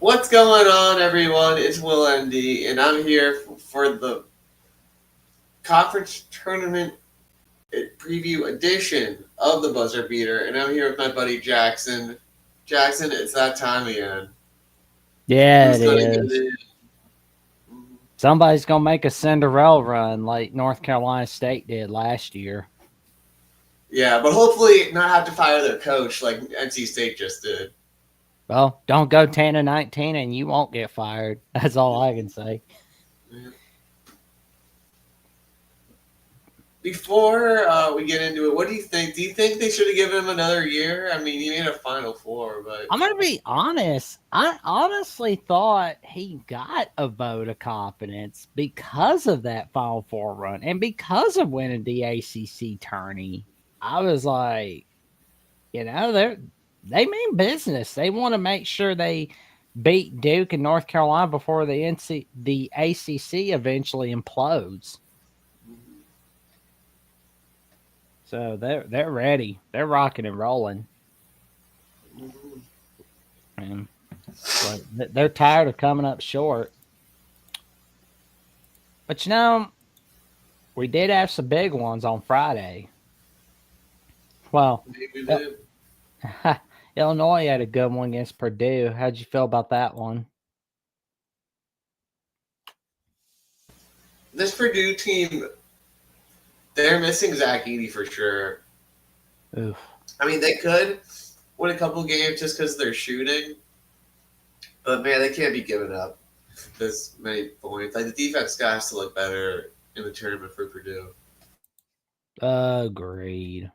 What's going on, everyone? It's Will MD, and I'm here for the conference tournament preview edition of the Buzzer Beater, and I'm here with my buddy Jackson. Jackson, it's that time again. Yeah, Who's it going to get is. it? Somebody's gonna make a Cinderella run like North Carolina State did last year. Yeah, but hopefully not have to fire their coach like NC State just did. Well, don't go 10-19 and you won't get fired. That's all I can say. Before we get into it, what do you think? Do you think they should have given him another year? I mean, he made a Final Four, but I'm gonna be honest. I honestly thought he got a vote of confidence because of that Final Four run and because of winning the ACC tourney. I was like, they mean business. They want to make sure they beat Duke and North Carolina before the ACC eventually implodes. So they're ready. They're rocking and rolling. And they're tired of coming up short. But we did have some big ones on Friday. Well, maybe they. Illinois had a good one against Purdue. How'd you feel about that one? This Purdue team, they're missing Zach Edey for sure. Oof. I mean, they could win a couple games just because they're shooting, but man, they can't be giving up this many points. Like the defense has to look better in the tournament for Purdue. Agreed.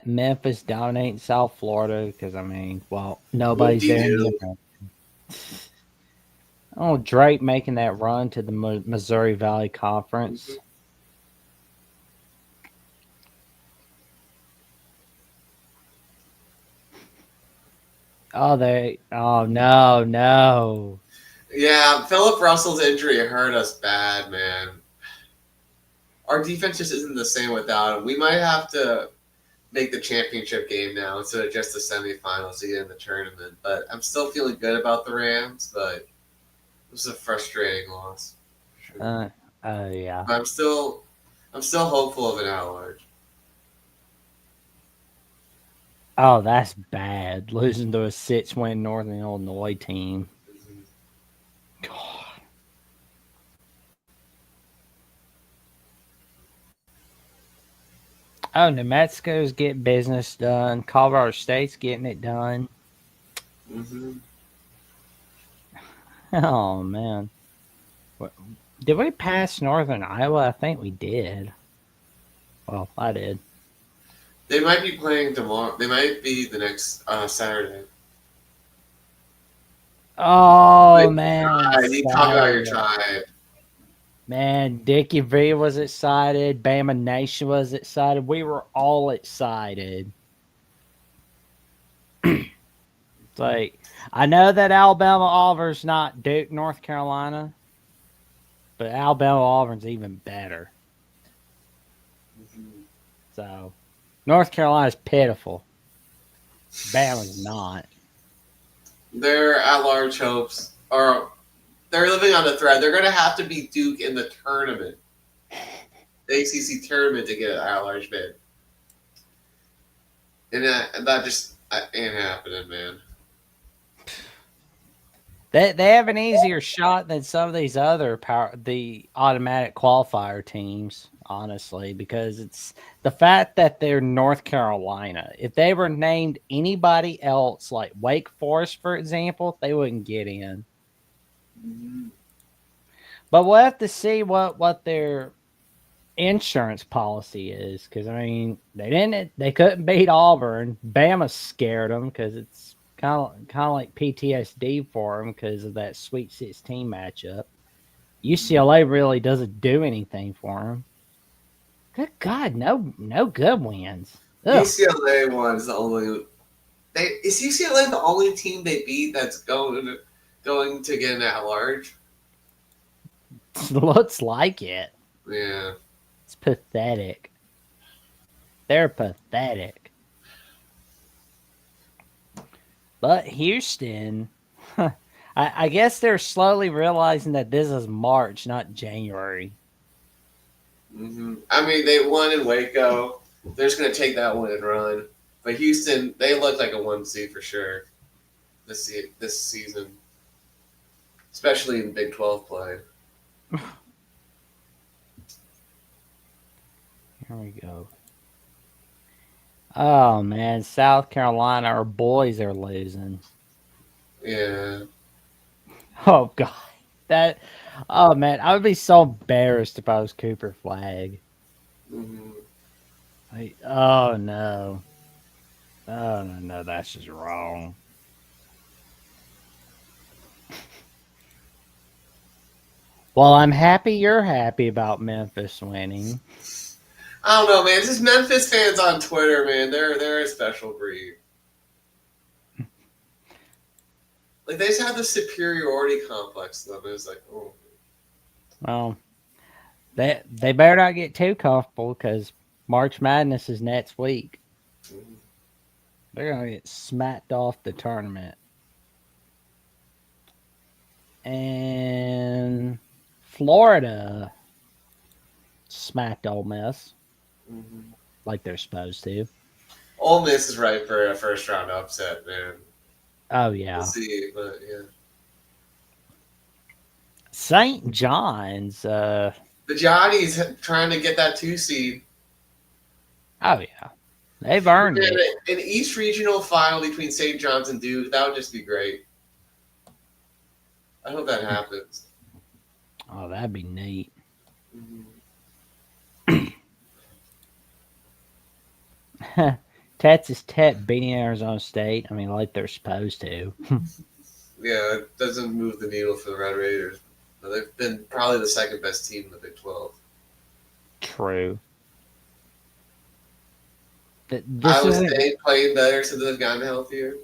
Memphis dominating South Florida because nobody's there. Oh, Drake making that run to the Missouri Valley Conference. Mm-hmm. Oh no. Yeah, Philip Russell's injury hurt us bad, man. Our defense just isn't the same without him. We might have to make the championship game now instead of just the semifinals to get in the tournament. But I'm still feeling good about the Rams, but it was a frustrating loss. Sure. Yeah. But I'm still hopeful of an at-large. Oh, that's bad. Losing to a 6-win Northern Illinois team. God. Oh, New Mexico's getting business done. Colorado State's getting it done. Mm-hmm. Oh, man. Did we pass Northern Iowa? I think we did. Well, I did. They might be playing tomorrow. They might be the next Saturday. Oh, man. You talk about your tribe. Man, Dickie V was excited. Bama Nation was excited. We were all excited. It's like, I know that Alabama Auburn's not Duke, North Carolina, but Alabama Auburn's even better. Mm-hmm. So, North Carolina's pitiful. Bama's not. Their at-large hopes are they're living on the thread. They're going to have to beat Duke in the tournament, the ACC tournament, to get an at-large bid, and that just ain't happening, man. They have an easier shot than some of these other the automatic qualifier teams, honestly, because it's the fact that they're North Carolina. If they were named anybody else, like Wake Forest, for example, they wouldn't get in. Mm-hmm. But we'll have to see what their insurance policy is, because they couldn't beat Auburn. Bama scared them because it's kind of like PTSD for them because of that Sweet 16 matchup. UCLA really doesn't do anything for them. Good God, no good wins. Ugh. UCLA was the only. Is UCLA the only team they beat that's going to get an at-large? Looks like it. Yeah. It's pathetic. They're pathetic. But Houston, I guess they're slowly realizing that this is March, not January. I mean, they won in Waco. They're just going to take that one and run. But Houston, they look like a 1 seed for sure this season, especially in Big 12 play. Here we go. Oh man, South Carolina, our boys are losing. Yeah. Oh god, that. Oh man, I would be so embarrassed if I was Cooper Flag. Mm-hmm. Oh no. Oh no, that's just wrong. Well, I'm happy you're happy about Memphis winning. I don't know, man. It's just Memphis fans on Twitter, man. They're a special breed. Like they just have the superiority complex to them. It's like, oh. Well, they better not get too comfortable because March Madness is next week. Mm-hmm. They're gonna get smacked off the tournament. And Florida smacked Ole Miss like they're supposed to. Ole Miss is right for a first round upset, man. Oh yeah. We'll see, but yeah. St. John's. The Johnnies trying to get that 2 seed. Oh yeah, they've earned it. An East Regional final between St. John's and Duke. That would just be great. I hope that happens. Oh, that'd be neat. Texas Tech beating Arizona State. I mean, like they're supposed to. Yeah, it doesn't move the needle for the Red Raiders. But they've been probably the second best team in the Big 12. True. Iowa State playing better since they've gotten healthier.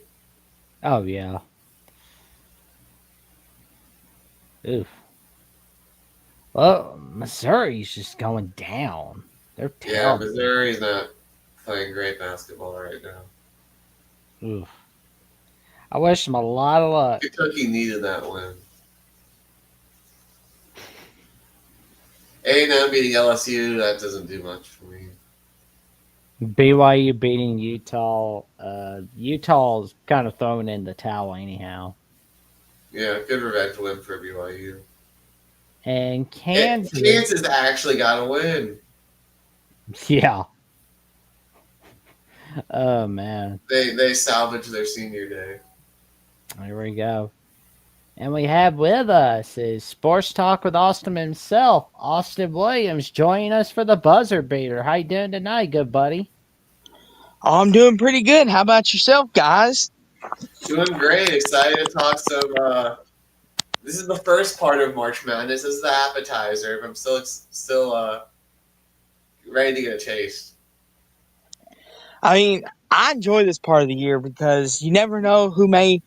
Oh, yeah. Oof. Well, Missouri's just going down. They're terrible. Yeah, Missouri's not playing great basketball right now. Oof. I wish them a lot of luck. Kentucky needed that win. A&M beating LSU, that doesn't do much for me. BYU beating Utah. Utah's kind of throwing in the towel anyhow. Yeah, good revenge win for BYU. And Kansas. Kansas actually got a win. Yeah. Oh, man. They salvaged their senior day. There we go. And we have with us is Sports Talk with Austin himself, Austin Williams, joining us for the buzzer beater. How you doing tonight, good buddy? Oh, I'm doing pretty good. How about yourself, guys? Doing great. Excited to talk some. This is the first part of March Madness. This is the appetizer. I'm still ready to get a taste. I mean, I enjoy this part of the year because you never know who may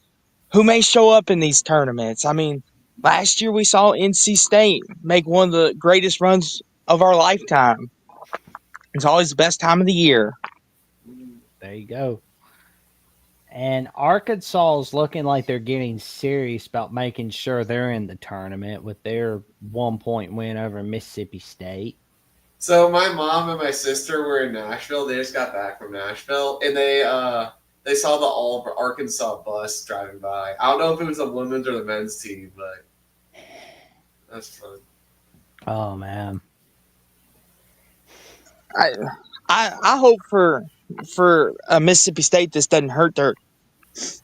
show up in these tournaments. I mean, last year we saw NC State make one of the greatest runs of our lifetime. It's always the best time of the year. There you go. And Arkansas is looking like they're getting serious about making sure they're in the tournament with their 1-point win over Mississippi State. So my mom and my sister were in Nashville. They just got back from Nashville, and they saw the all Arkansas bus driving by. I don't know if it was the women's or the men's team, but that's fun. Oh man. I hope for Mississippi State this doesn't hurt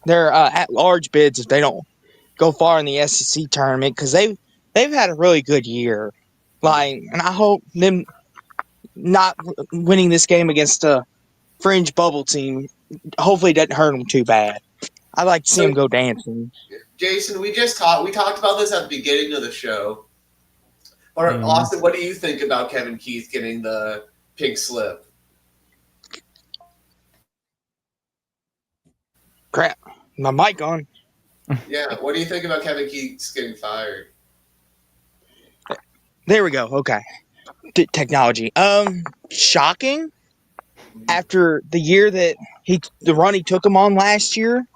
their at-large bids if they don't go far in the SEC tournament because they've had a really good year. And I hope them not winning this game against a fringe bubble team hopefully doesn't hurt them too bad. I'd like to see them go dancing. Jason, we talked about this at the beginning of the show. But Austin, what do you think about Kevin Keith getting the pink slip? Crap, my mic on. Yeah, what do you think about Kevin Keith getting fired? There we go. Okay, technology. Shocking. After the year that the run he took him on last year,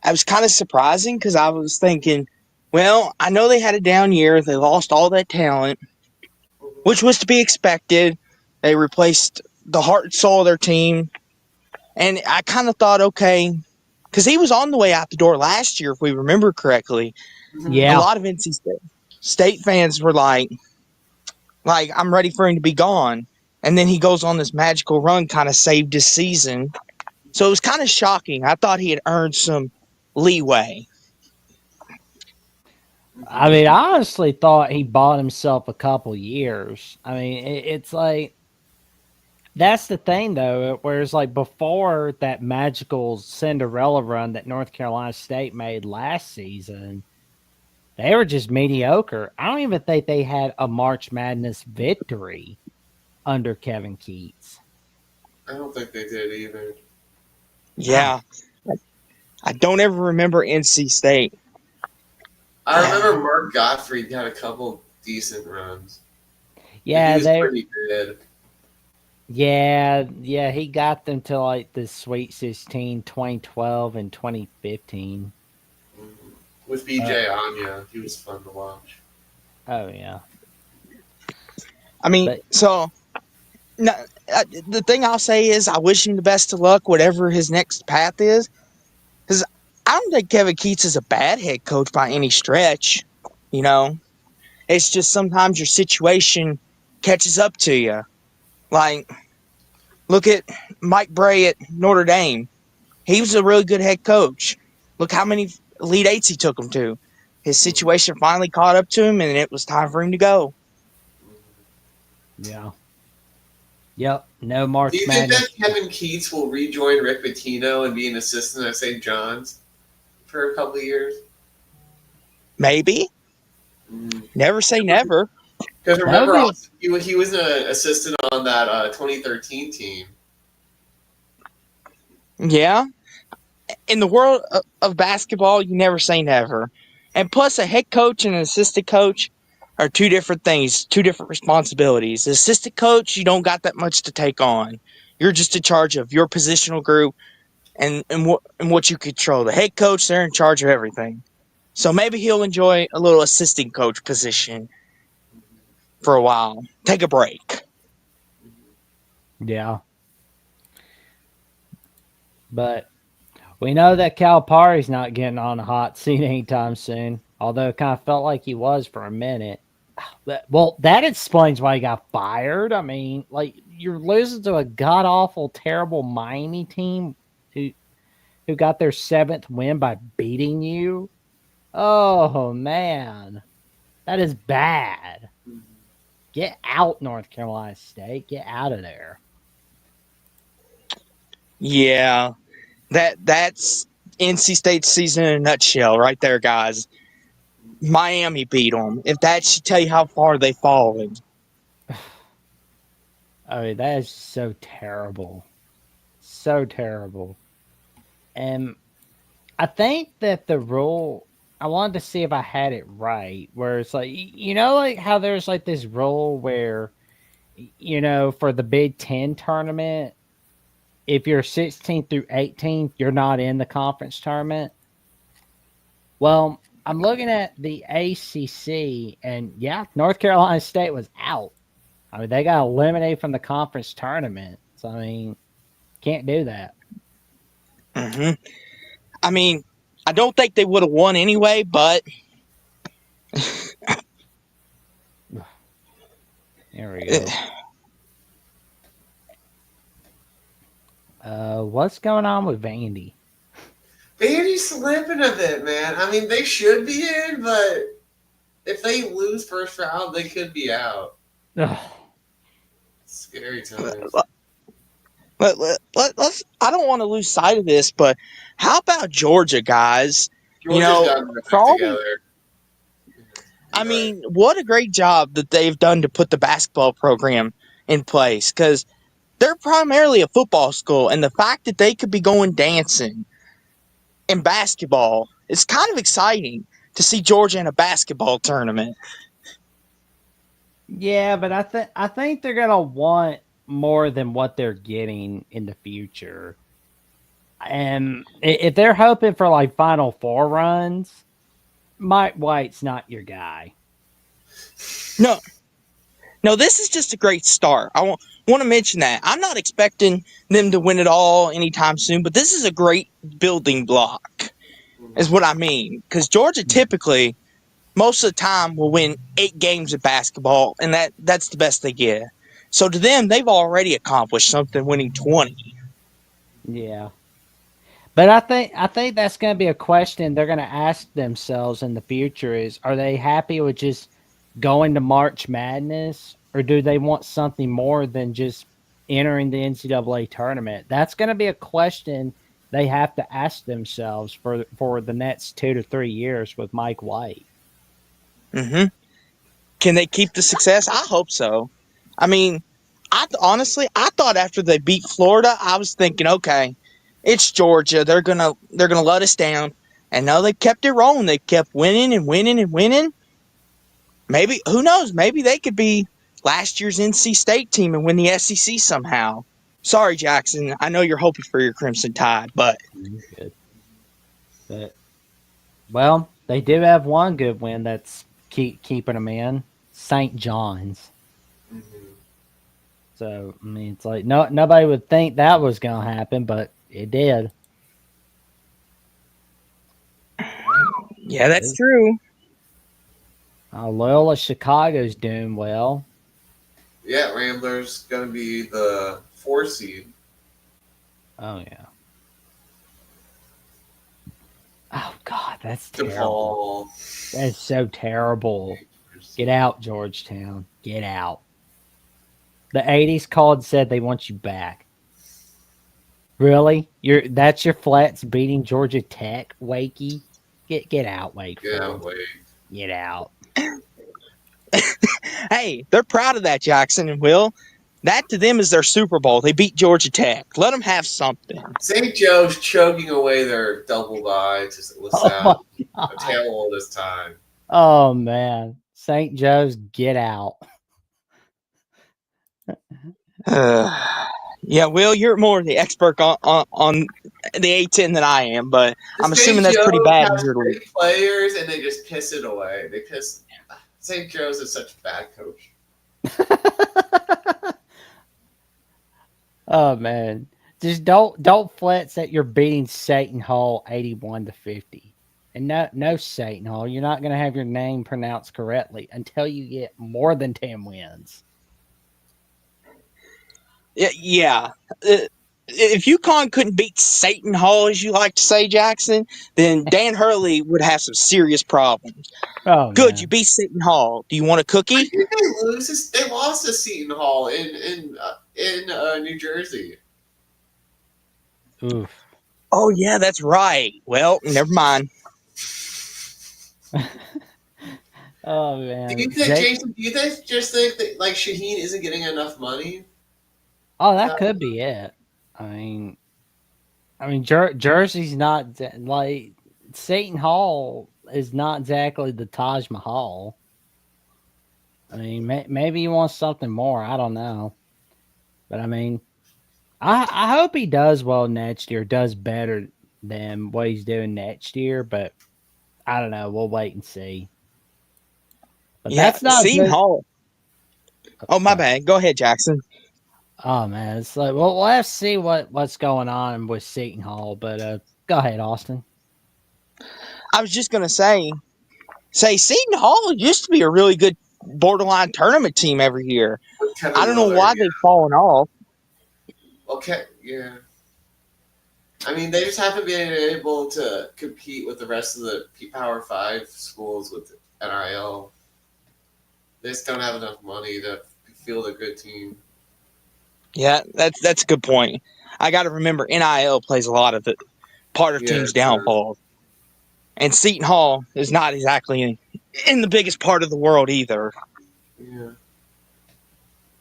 I was kind of surprising because I was thinking, well, I know they had a down year. They lost all that talent, which was to be expected. They replaced the heart and soul of their team. And I kind of thought, okay, because he was on the way out the door last year, if we remember correctly. A Yeah. lot of NC State fans were like, I'm ready for him to be gone. And then he goes on this magical run, kind of saved his season. So it was kind of shocking. I thought he had earned some leeway. I mean, I honestly thought he bought himself a couple years. I mean, it's like that's the thing though. Whereas like before that magical Cinderella run that North Carolina State made last season, they were just mediocre. I don't even think they had a March Madness victory under Kevin Keats. I don't think they did either. Yeah. I don't ever remember NC State. I remember Mark Gottfried had a couple decent runs. Yeah, he was they pretty good. yeah, he got them to like the Sweet 16, 2012 and 2015. With BJ Anya, he was fun to watch. Oh yeah. I mean, But so no, the thing I'll say is I wish him the best of luck, whatever his next path is. Because I don't think Kevin Keats is a bad head coach by any stretch. You know, it's just sometimes your situation catches up to you. Like, look at Mike Bray at Notre Dame. He was a really good head coach. Look how many Elite Eights he took him to. His situation finally caught up to him, and it was time for him to go. yeah. Yep. No Do March you think Madness. that Kevin Keats will rejoin Rick Pitino and be an assistant at St. John's for a couple of years? Maybe. Never say never. Because remember, That would also, he was an assistant on that 2013 team. Yeah. In the world of basketball, you never say never. And plus, a head coach and an assistant coach are two different things, two different responsibilities. The assistant coach, you don't got that much to take on. You're just in charge of your positional group and what you control. The head coach, they're in charge of everything. So maybe he'll enjoy a little assistant coach position for a while. Take a break. Yeah. But we know that Calipari's not getting on the hot seat anytime soon, although it kind of felt like he was for a minute. Well, that explains why he got fired. I mean, like you're losing to a god awful, terrible Miami team who got their 7th win by beating you. Oh man, that is bad. Get out, North Carolina State. Get out of there. Yeah, that's NC State's season in a nutshell, right there, guys. Miami beat them. If that should tell you how far they've fallen. I mean, that is so terrible. So terrible. And I think that the rule, I wanted to see if I had it right, where it's like, like how there's like this rule where, for the Big Ten tournament, if you're 16 through 18, you're not in the conference tournament. Well, I'm looking at the ACC, and yeah, North Carolina State was out. I mean, they got eliminated from the conference tournament. So, I mean, can't do that. Mm-hmm. I mean, I don't think they would have won anyway, but There we go. What's going on with Vandy? Vandy's slipping a bit, man. I mean, they should be in, but if they lose first round, they could be out. Scary times. let's. I don't want to lose sight of this, but how about Georgia, guys? Georgia's got their for all act together. I mean, what a great job that they've done to put the basketball program in place because they're primarily a football school, and the fact that they could be going dancing in basketball is kind of exciting to see Georgia in a basketball tournament. Yeah, but I think they're gonna want more than what they're getting in the future. And if they're hoping for like Final Four runs, Mike White's not your guy. No, no, this is just a great start. I want to mention that. I'm not expecting them to win it all anytime soon, but this is a great building block, is what I mean. Because Georgia typically, most of the time, will win 8 games of basketball, and that's the best they get. So to them, they've already accomplished something winning 20. Yeah. But I think that's going to be a question they're going to ask themselves in the future is, are they happy with just going to March Madness, or do they want something more than just entering the NCAA tournament? That's going to be a question they have to ask themselves for the next 2 to 3 years with Mike White. Mm-hmm. Can they keep the success? I hope so. I mean, honestly, I thought after they beat Florida, I was thinking, okay, it's Georgia. They're gonna let us down. And no, they kept it rolling. They kept winning and winning and winning. Maybe, who knows? Maybe they could be last year's NC State team and win the SEC somehow. Sorry, Jackson. I know you're hoping for your Crimson Tide, but Good. But well, they do have one good win that's keeping them in St. John's. Mhm. So I mean, it's like nobody would think that was going to happen, but it did. yeah, that's true. Loyola Chicago's doing well. Yeah, Ramblers gonna be the 4 seed. Oh yeah. Oh God, that's terrible. DePaul. That's so terrible. Get out, Georgetown. Get out. The '80s called and said they want you back. Really? That's your flats beating Georgia Tech, Wakey? Get out, Wake Yeah, Forest. wait. Get out. Hey, they're proud of that, Jackson and Will. That to them is their Super Bowl. They beat Georgia Tech. Let them have something. St. Joe's choking away their double bye to LaSalle. A tail this time. Oh man. St. Joe's, get out. Yeah, Will, you're more the expert on the A10 than I am, but I'm assuming that's pretty bad in has your league. great players, and they just piss it away. St. Joe's is such a bad coach. Oh man. Just don't flex that you're beating Satan Hall 81-50. And no Satan Hall, you're not gonna have your name pronounced correctly until you get more than 10 wins. Yeah. If UConn couldn't beat Satan Hall, as you like to say, Jackson, then Dan Hurley would have some serious problems. Oh Good, man. you beat Satan Hall. Do you want a cookie? Did they lose? They lost to Seton Hall in New Jersey. Oof. Oh yeah, that's right. Well, never mind. Oh man. Do you think, Jason? Do you just think that like Shaheen isn't getting enough money? Oh, that could be it. I mean, Jersey's not like Satan Hall is not exactly the Taj Mahal. I mean, maybe he wants something more. I don't know, but I mean, I hope he does well next year. Does better than what he's doing next year, but I don't know. We'll wait and see. But Yeah, that's not Seton good. Hall. Oh, my bad. Go ahead, Jackson. Oh man, it's like well, we'll have to see what's going on with Seton Hall. But go ahead, Austin. I was just gonna say Seton Hall used to be a really good borderline tournament team every year. I don't know why they've fallen off. Okay, yeah. I mean, they just haven't been able to compete with the rest of the Power 5 schools with NIL. They just don't have enough money to field a good team. Yeah, that's a good point. I got to remember NIL plays a lot of it, part of teams' downfall. And Seton Hall is not exactly in the biggest part of the world either. Yeah.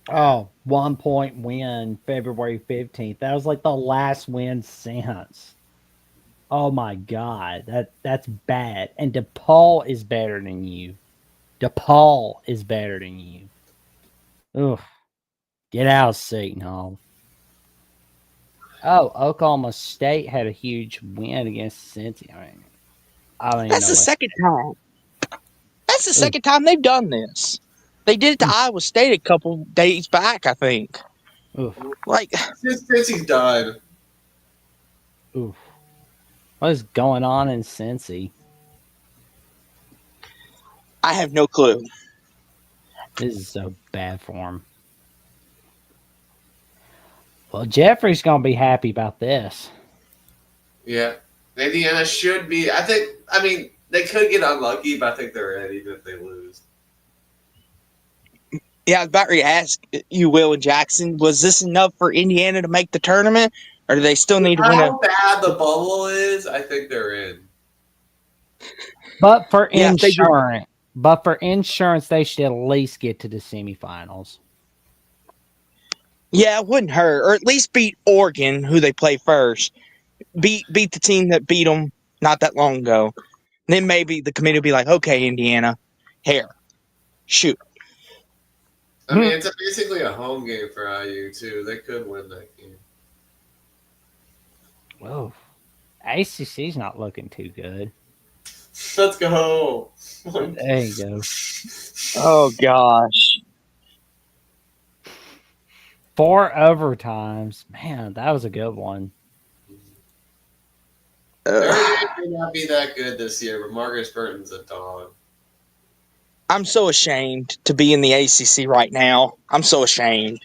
Oh, 1 point win February 15th. That was like the last win since. Oh my God. That's bad. And DePaul is better than you. DePaul is better than you. Oof. Get out, Seton Hall. Oh, Oklahoma State had a huge win against Cincy. I don't even That's know the what. second time. That's the Ooh, second time they've done this. They did it to Iowa State a couple days back, I think. oof, Like, Since he's done. oof. What is going on in Cincy? I have no clue. This is so bad for him. Well, Jeffrey's gonna be happy about this. Yeah. Indiana should be. I mean, they could get unlucky, but I think they're in even if they lose. Yeah, I was about to ask you, Will and Jackson, was this enough for Indiana to make the tournament, or do they still need to win a? How bad the bubble is, I think they're in. But for Yeah, if they do. insurance, they should at least get to the semifinals. Yeah, it wouldn't hurt, or at least beat Oregon, who they play first. Beat the team that beat them not that long ago. Then maybe the committee will be like, okay, Indiana, here, shoot. I mean, it's basically a home game for IU too. They could win that game. Whoa, ACC's not looking too good. Let's go. There you go. Oh gosh. 4 overtimes. Man, that was a good one. Notre Dame may not be that good this year, but Marcus Burton's a dog. I'm so ashamed to be in the ACC right now. I'm so ashamed.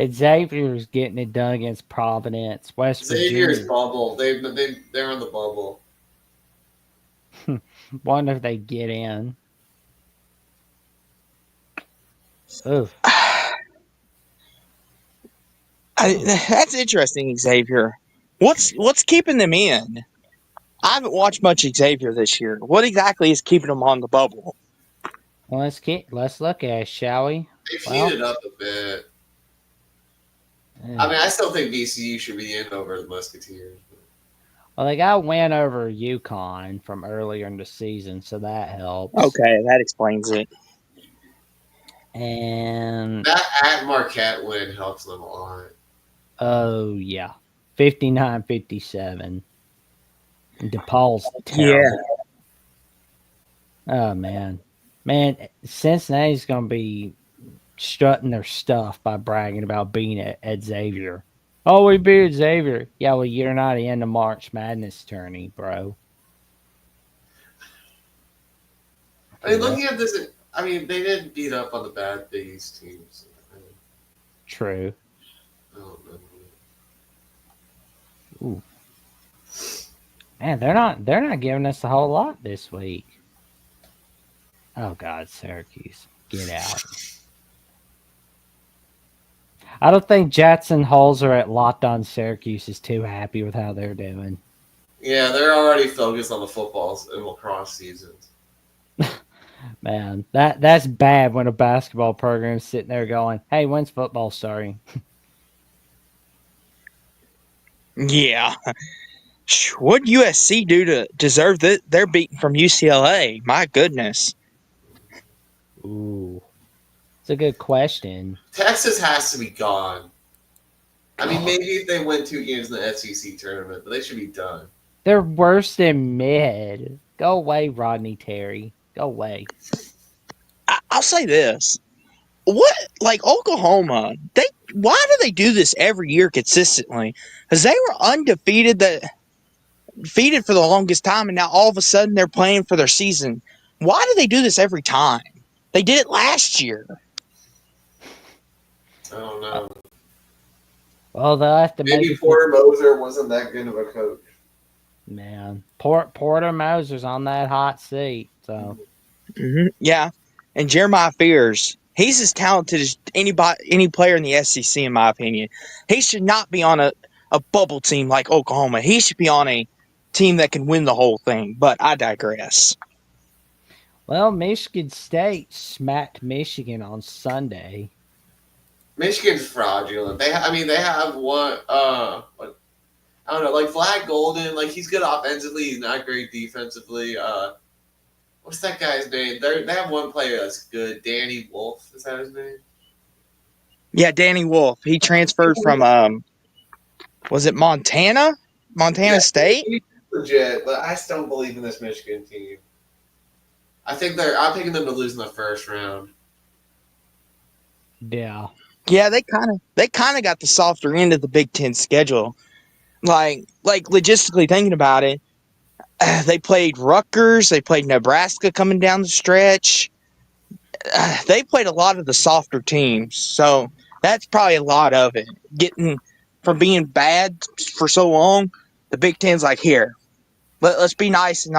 Xavier's getting it done against Providence, West Xavier's Virginia. bubble. They're on the bubble. Wonder if they get in. Oof. That's interesting, Xavier. What's keeping them in? I haven't watched much Xavier this year. What exactly is keeping them on the bubble? Well, let's look at it, shall we? They've Well, heated up a bit. eh. I mean, I still think VCU should be in over the Musketeers. Well, they got a win over UConn from earlier in the season, so that helps. Okay, that explains it. And That at Marquette win helps them a lot. oh yeah, 59-57. DePaul's terrible. Oh man, Cincinnati's gonna be strutting their stuff by bragging about being at Xavier. Oh, we beat Xavier. Yeah, well, you're not in the March Madness tourney, bro. I mean, looking at this, I mean, they didn't beat up on the bad Big East teams. True. I don't know. Ooh. Man, they're not giving us a whole lot this week. Oh God, Syracuse, get out! I don't think Jackson Holzer at Locked On Syracuse is too happy with how they're doing. Yeah, they're already focused on the football and lacrosse seasons. Man, that's bad when a basketball program's sitting there going, "Hey, when's football starting?" Yeah. What USC do to deserve their beating from UCLA? My goodness. Ooh, it's a good question. Texas has to be gone. I mean, maybe if they win 2 games in the SEC tournament, but they should be done. They're worse than mid. Go away, Rodney Terry. Go away. I'll say this. What, like Oklahoma, why do they do this every year consistently? Because they were undefeated defeated for the longest time, and now all of a sudden they're playing for their season. Why do they do this every time? They did it last year. I don't know. Well, they'll have to Maybe make Porter Moser wasn't that good of a coach. Man, Porter Moser's on that hot seat. So Yeah, and Jeremiah Fears, he's as talented as any player in the SEC, in my opinion. He should not be on a bubble team like Oklahoma. He should be on a team that can win the whole thing. But I digress. well, Michigan State smacked Michigan on Sunday. Michigan's fraudulent. They have one. I don't know, like Vlad Golden. Like he's good offensively. He's not great defensively. What's that guy's name? They have one player that's good. Danny Wolf. Is that his name? Yeah, Danny Wolf. He transferred from was it Montana? Montana Yeah, State? he's legit, but I still don't believe in this Michigan team. I'm picking them to lose in the first round. Yeah. Yeah, they kind of got the softer end of the Big Ten schedule. Like logistically thinking about it, they played Rutgers, they played Nebraska coming down the stretch. They played a lot of the softer teams, so that's probably a lot of it. Getting from being bad for so long, the Big Ten's like, here, let's be nice and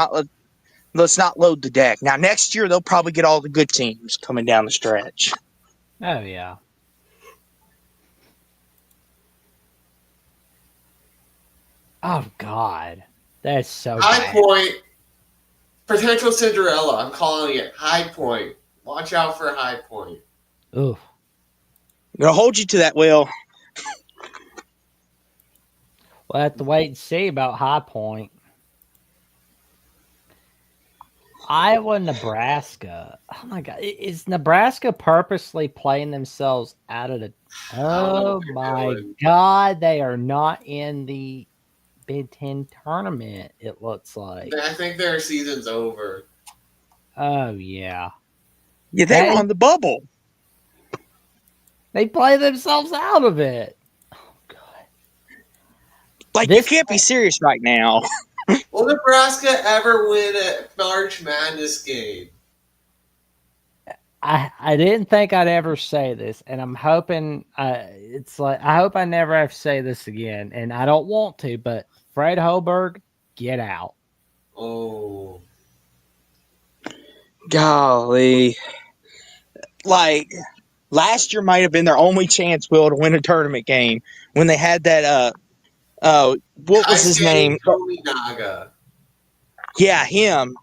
let's not load the deck. Now next year they'll probably get all the good teams coming down the stretch. Oh yeah. Oh God, that's so High bad. Point, potential Cinderella. I'm calling it High Point. Watch out for High Point. Oof. I'm gonna hold you to that, Will. We'll have to wait and see about High Point. Iowa, Nebraska. Oh my God, is Nebraska purposely playing themselves out of the? I don't know Oh what they're my doing. God, they are not in the Big Ten tournament. It looks like. I think their season's over. Oh yeah, Yeah, they were Hey. on the bubble. they play themselves out of it. Oh God, Like This- you can't be serious right now. Will Nebraska ever win a March Madness game? I didn't think I'd ever say this, and I'm hoping it's like I hope I never have to say this again, and I don't want to, but Fred Hoiberg, get out. Oh, Golly. Like last year might have been their only chance, Will, to win a tournament game when they had that what was his name? Tomi Naga. Yeah, him.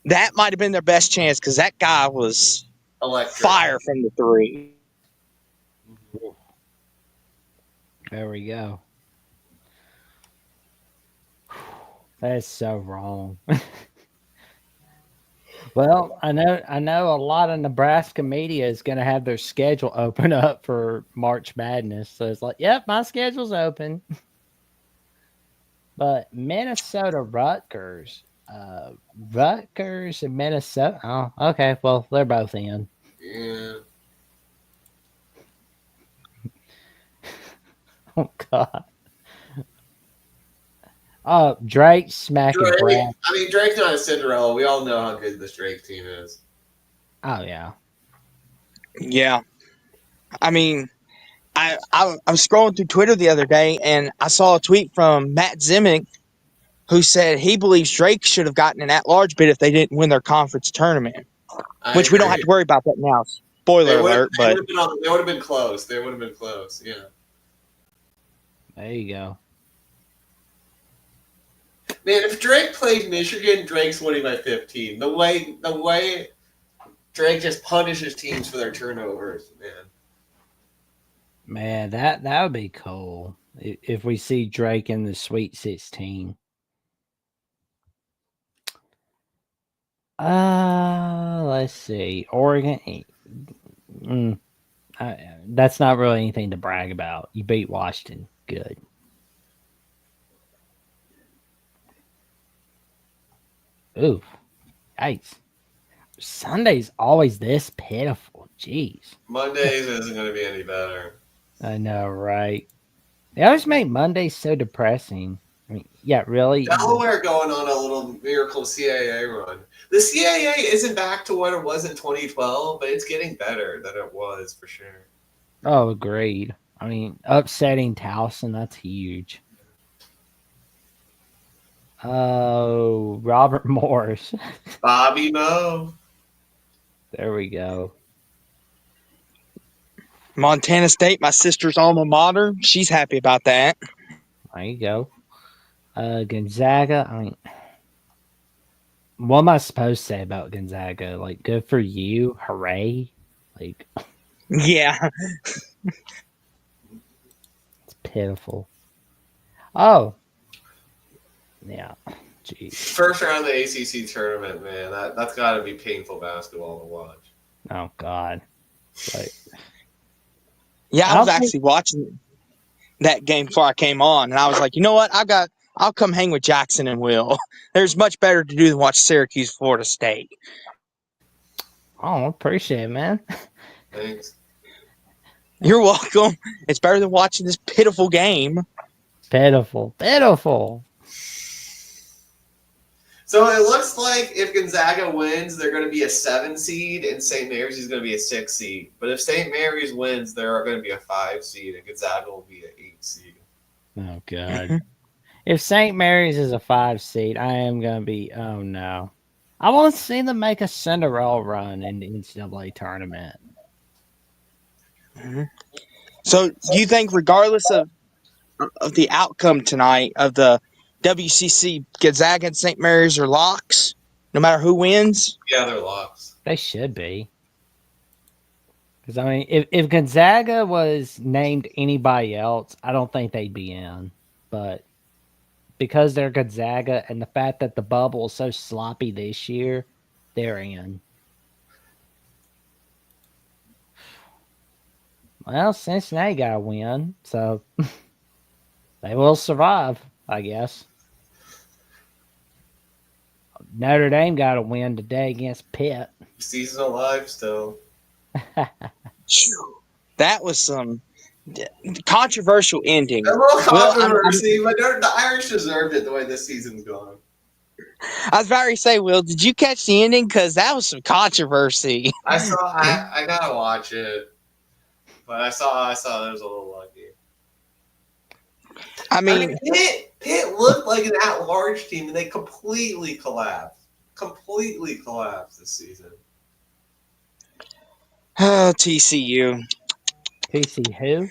That might have been their best chance because that guy was Electric. fire from the three. There we go. That is so wrong. Well, I know a lot of Nebraska media is going to have their schedule open up for March Madness. So it's like, yep, my schedule's open. But Minnesota Rutgers, Rutgers and Minnesota. Oh, okay. Well, they're both in. Yeah. Oh God. Oh, Drake smacking Drake. Brad. I mean, Drake's not a Cinderella. We all know how good this Drake team is. Oh yeah. Yeah. I mean, I was scrolling through Twitter the other day and I saw a tweet from Matt Zimick who said he believes Drake should have gotten an at-large bid if they didn't win their conference tournament. Which we don't have to worry about that now. Spoiler alert, but they would have been close. They would have been close. Yeah. There you go. Man, if Drake played Michigan, Drake's winning by 15. The way Drake just punishes teams for their turnovers, man. Man, that would be cool if we see Drake in the Sweet 16. Let's see. Oregon. That's not really anything to brag about. You beat Washington. Good. Ooh. Yikes. Sunday's always this pitiful. Jeez. Mondays isn't going to be any better. I know, right? They always make Mondays so depressing. I mean, yeah, really? Delaware going on a little miracle CAA run. The CAA isn't back to what it was in 2012, but it's getting better than it was for sure. Oh, agreed. I mean, upsetting Towson, that's huge. Oh, Robert Morris. Bobby Moe. There we go. Montana State, my sister's alma mater, she's happy about that. There you go. Gonzaga, I mean, what am I supposed to say about Gonzaga? Like, good for you. Hooray. Like, Yeah. it's pitiful. Oh. Yeah. Jeez. First round of the ACC tournament, man. That's got to be painful basketball to watch. Oh, God. Like, Yeah, I I was don't think actually watching that game before I came on, and I was like, you know what? I'll come hang with Jackson and Will. There's much better to do than watch Syracuse, Florida State. I appreciate it, man. Thanks. You're welcome. It's better than watching this pitiful game. Pitiful. So it looks like if Gonzaga wins, they're going to be a 7 seed, and St. Mary's is going to be a 6 seed. But if St. Mary's wins, they're going to be a 5 seed, and Gonzaga will be an 8 seed. Oh God. If St. Mary's is a 5 seed, I am gonna be. Oh no. I want to see them make a Cinderella run in the NCAA tournament. So, do you think, regardless of the outcome tonight of the WCC, Gonzaga and St. Mary's are locks, no matter who wins? Yeah, they're locks. They should be. Because, I mean, if Gonzaga was named anybody else, I don't think they'd be in. But because they're Gonzaga and the fact that the bubble is so sloppy this year, they're in. Well, Cincinnati got to win, so they will survive, I guess. Notre Dame got to win today against Pitt. Season alive still. That was some controversial ending. A little Well, controversy, but the Irish deserved it the way this season's gone. I was about to say, Will, did you catch the ending? Because that was some controversy. I gotta watch it, but I saw it was a little lucky. I mean, Pitt looked like an at-large team, and they completely collapsed. Completely collapsed this season. oh, TCU. TC who?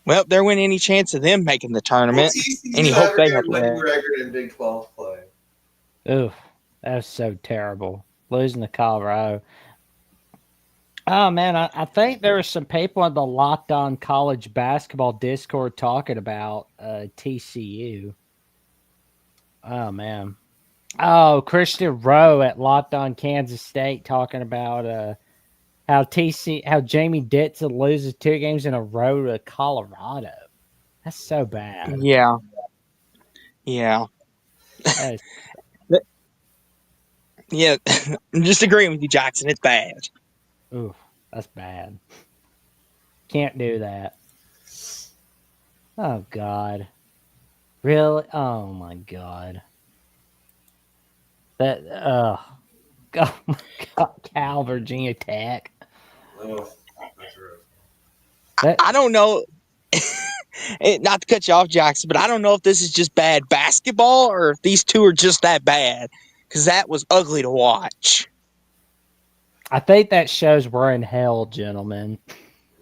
Well, there wasn't any chance of them making the tournament. Any hope they had winning left. record in Big 12 play. Oof, that was so terrible. Losing to Colorado. Oh, man, I think there were some people in the Locked On College Basketball Discord talking about TCU. Oh, man. Oh, Christian Rowe at Locked On Kansas State talking about how Jamie Ditson loses 2 games in a row to Colorado. That's so bad. Yeah. Yeah. That is, Yeah. I'm just agreeing with you, Jackson. It's bad. oof, that's bad. Can't do that. Oh, God. Really? Oh, my God. That, oh my God, Cal, Virginia Tech. Oh, that's rough. I don't know. Not to cut you off, Jackson, but I don't know if this is just bad basketball or if these two are just that bad. Because that was ugly to watch. I think that shows we're in hell, gentlemen.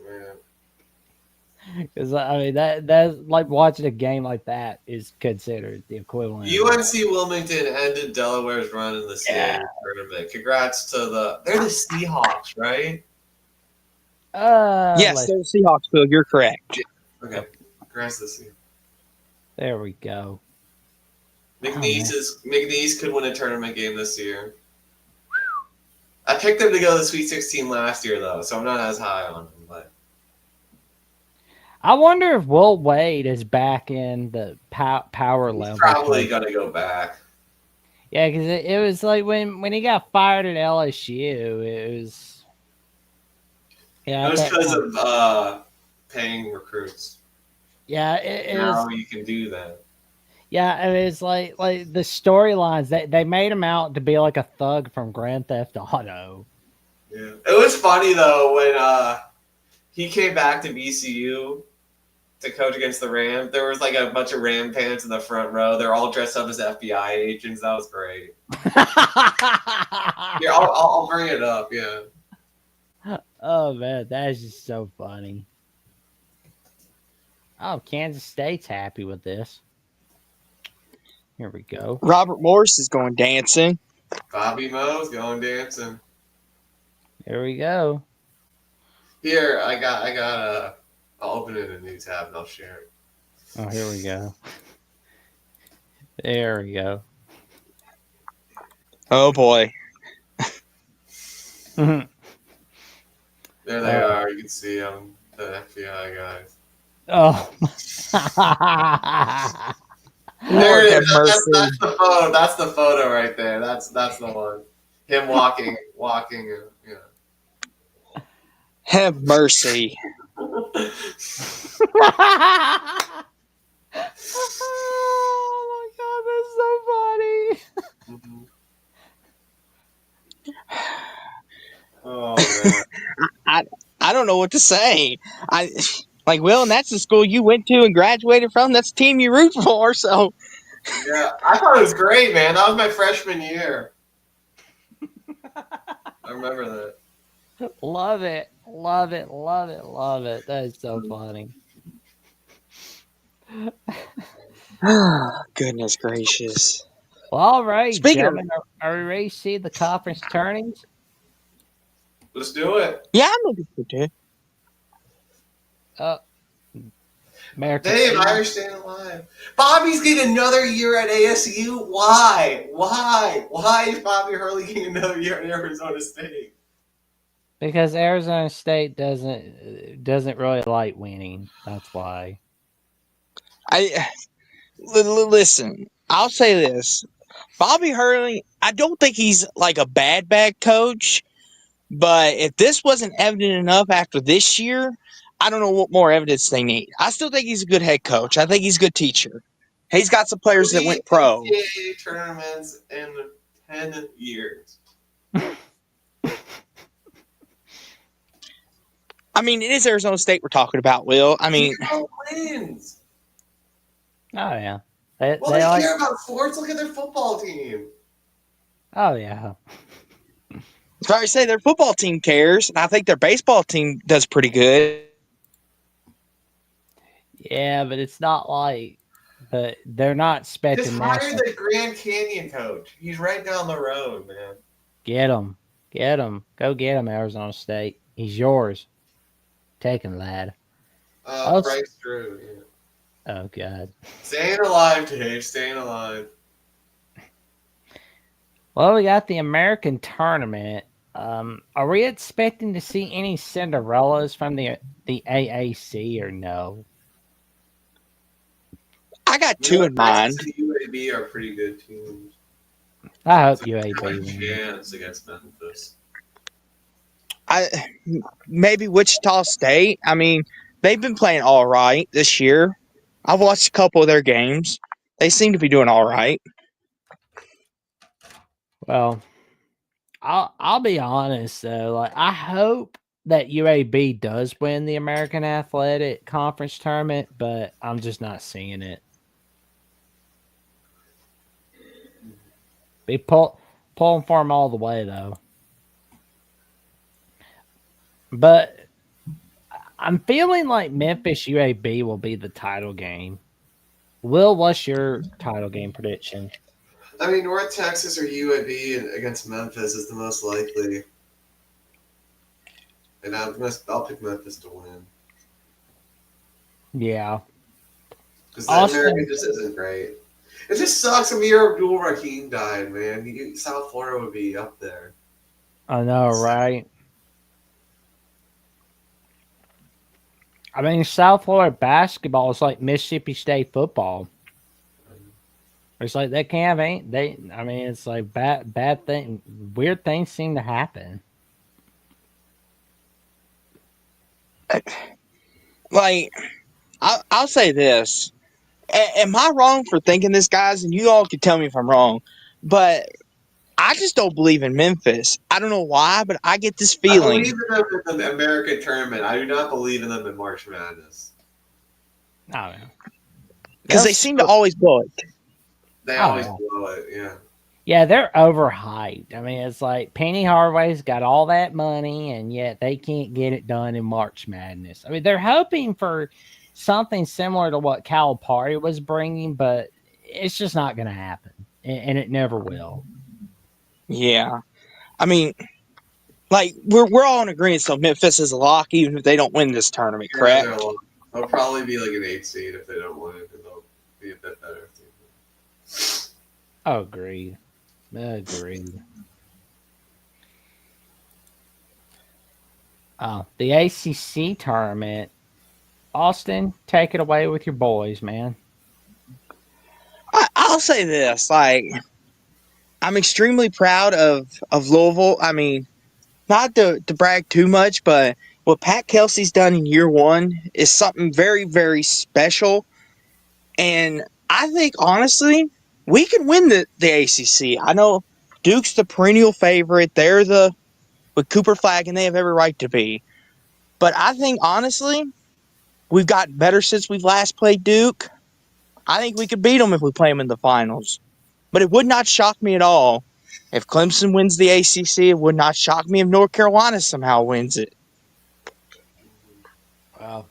Yeah. Because I mean that's like watching a game like that is considered the equivalent. UNC Wilmington ended Delaware's run in the state tournament. Congrats to they're the Seahawks, right? Yes, they're the Seahawks, Phil. You're correct. Okay. Congrats to the Seahawks. There we go. McNeese could win a tournament game this year. I picked them to go to the Sweet 16 last year, though, so I'm not as high on them. But I wonder if Will Wade is back in the power level. he's probably going to go back. Yeah, because it was like when he got fired at LSU, it was. Yeah, it was because of paying recruits. Yeah, it now was. You can do that. Yeah, it was like the storylines that they made him out to be like a thug from Grand Theft Auto. Yeah, it was funny though when he came back to VCU to coach against the Rams. There was like a bunch of Ram fans in the front row. They're all dressed up as FBI agents. That was great. Yeah, I'll bring it up. Yeah. Oh man, that is just so funny. Oh, Kansas State's happy with this. Here we go. Robert Morris is going dancing. Bobby Moe's going dancing. Here we go. Here, I'll open it in a new tab and I'll share it. Oh, here we go. There we go. Oh boy. There they are. You can see them, the FBI guys. Oh. There Lord it have is. mercy. That's the photo. That's the photo right there. That's the one. Him walking. You Have mercy. know. Oh my god, that's so funny. Mhm. Oh man. I don't know what to say. I like Will, and that's the school you went to and graduated from. That's the team you root for. So Yeah, I thought it was great, man. That was my freshman year. I remember that. Love it. Love it. Love it. Love it. That is so funny. goodness gracious. Well, all right, Speaking of, gentlemen. Are we ready to see the conference turnings? Let's do it. yeah, I'm looking for it. American Dave, Eagle. Irish staying alive. Bobby's getting another year at ASU. Why? Why is Bobby Hurley getting another year at Arizona State? Because Arizona State doesn't really like winning. That's why. Listen. I'll say this: Bobby Hurley. I don't think he's like a bad coach, but if this wasn't evident enough after this year, I don't know what more evidence they need. I still think he's a good head coach. I think he's a good teacher. He's got some players that 3 went pro. NCAA tournaments in 10 years. I mean, it is Arizona State we're talking about, Will. I mean, 0 wins. Oh yeah. They Well, they like. care about sports. Look at their football team. Oh yeah. as far as say their football team cares, and I think their baseball team does pretty good. Yeah, but it's not like. But they're not Just expecting hire national. the Grand Canyon coach. He's right down the road, man. Get him. Get him. Go get him, Arizona State. He's yours. Take him, lad. Oh, Bryce Drew. Yeah. Oh god. Staying alive, Dave. Staying alive. Well, we got the American tournament. Are we expecting to see any Cinderellas from the AAC or no? I got two in mind. Texas and UAB are pretty good teams. I hope They have UAB a wins. chance against Memphis. Maybe Wichita State. I mean, they've been playing all right this year. I've watched a couple of their games. They seem to be doing all right. Well, I'll be honest though. Like I hope that UAB does win the American Athletic Conference tournament, but I'm just not seeing it. Be pulling for them all the way though. But I'm feeling like Memphis UAB will be the title game. Will, what's your title game prediction? I mean, North Texas or UAB against Memphis is the most likely. And I'll pick Memphis to win. Yeah. Because the American just isn't great. It just sucks. Amir Abdul Rahim died, man. South Florida would be up there. I know, right? I mean, South Florida basketball is like Mississippi State football. It's like they can't have they. I mean, it's like bad thing, weird things seem to happen. Like, I'll say this. Am I wrong for thinking this, guys? And you all can tell me if I'm wrong. But I just don't believe in Memphis. I don't know why, but I get this I feeling. believe in them in the American tournament. I do not believe in them in March Madness. I don't know. Because they seem to always blow it. They always blow it, yeah. Yeah, they're overhyped. I mean, it's like Penny Hardaway's got all that money, and yet they can't get it done in March Madness. I mean, they're hoping for something similar to what Calipari was bringing, but it's just not going to happen, and it never will. Yeah, I mean, like we're all in agreement. So Memphis is a lock, even if they don't win this tournament. Correct? Yeah, they'll probably be like an 8 seed if they don't win it, and they'll be a bit better if they win. Agreed. Oh, the ACC tournament. Austin, take it away with your boys, man. I'll say this: like, I'm extremely proud of Louisville. I mean, not to brag too much, but what Pat Kelsey's done in year one is something very, very special. And I think honestly, we can win the ACC. I know Duke's the perennial favorite. They're the with Cooper Flag, and they have every right to be. But I think honestly, we've gotten better since we've last played Duke. I think we could beat them if we play them in the finals. But it would not shock me at all if Clemson wins the ACC. It would not shock me if North Carolina somehow wins it. Well,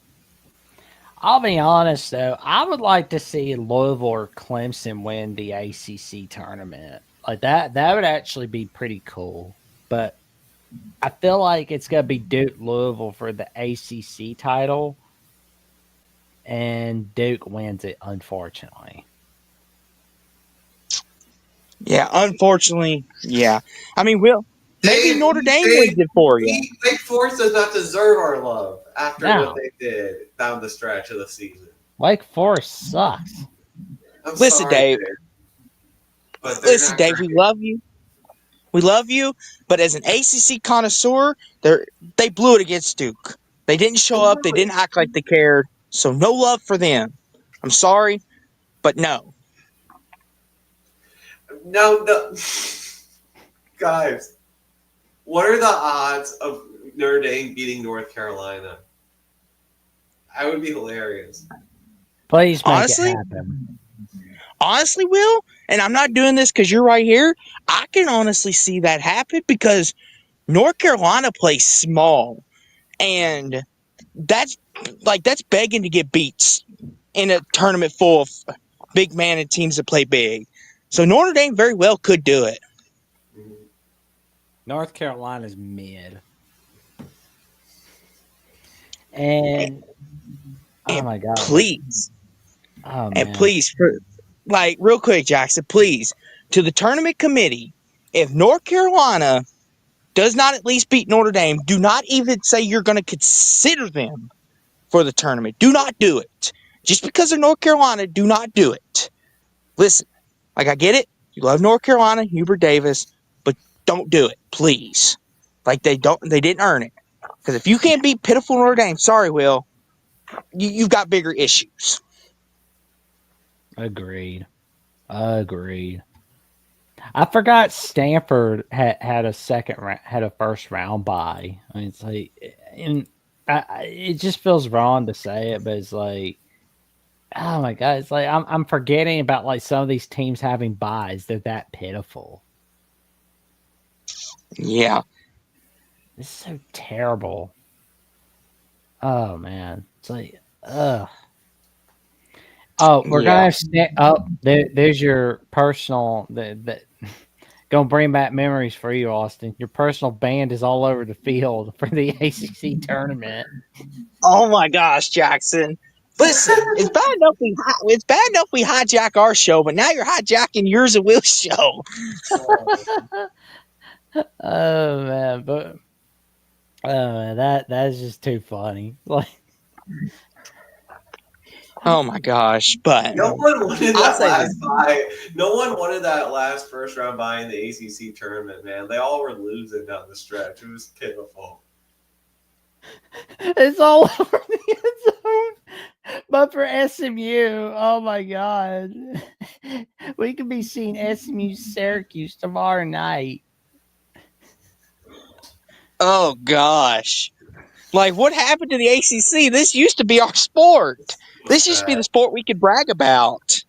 I'll be honest though. I would like to see Louisville or Clemson win the ACC tournament. Like that. That would actually be pretty cool. But I feel like it's gonna be Duke Louisville for the ACC title, and Duke wins it. Unfortunately. Yeah, unfortunately, yeah. I mean, maybe Notre Dame wins it for you. Wake Forest does not deserve our love after No. what they did down the stretch of the season. Wake Forest sucks. Listen, Sorry, Dave. But they're Listen, not Dave. great. We love you. We love you. But as an ACC connoisseur, they blew it against Duke. They didn't show up. They didn't act like they cared. So no love for them. I'm sorry, but no. No, guys, what are the odds of Notre Dame beating North Carolina? That would be hilarious. Please make Honestly? it happen. Honestly, Will, and I'm not doing this because you're right here. I can honestly see that happen because North Carolina plays small, and that's begging to get beats in a tournament full of big man and teams that play big. So Notre Dame very well could do it. North Carolina's mid. And oh my god. Please. Oh, And man. please, real quick, Jackson, please, to the tournament committee, if North Carolina does not at least beat Notre Dame, do not even say you're going to consider them for the tournament. Do not do it. Just because they're North Carolina, do not do it. Listen, I get it. You love North Carolina, Hubert Davis, but don't do it, please. They didn't earn it. Because if you can't beat pitiful Notre Dame, sorry, Will, you've got bigger issues. Agreed. I forgot Stanford had a first round bye. I mean, it's like, and it just feels wrong to say it, but it's like, oh my god, it's like I'm forgetting about like some of these teams having buys. They're that pitiful. Yeah. This is so terrible. Oh man, it's like, ugh. Oh, we're gonna have there's your personal that gonna bring back memories for you, Austin. Your personal band is all over the field for the ACC tournament. Oh my gosh, Jackson. Listen, it's bad enough we hijack our show, but now you're hijacking yours and Will's show. Oh man, but that's just too funny. Like, oh my gosh, but No one wanted I'll that say last bye. No one wanted that last first round bye in the ACC tournament, man. They all were losing down the stretch. It was pitiful. it's all over the end zone. But for SMU, oh my god, we could be seeing SMU Syracuse tomorrow night. oh gosh. Like, what happened to the ACC? This used to be our sport. This used to be the sport we could brag about.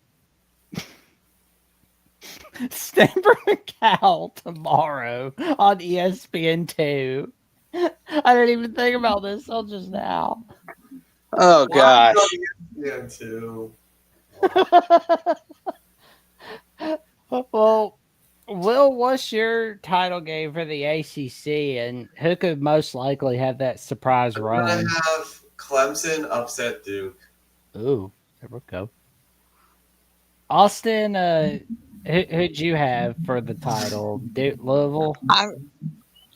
Stanford and Cal tomorrow on ESPN2. I didn't even think about this until just now. Oh gosh. Yeah, too. Well, Will, what's your title game for the ACC, and who could most likely have that surprise I'm run? gonna have Clemson upset Duke. Ooh, there we go. Austin, who'd you have for the title? Duke, Louisville?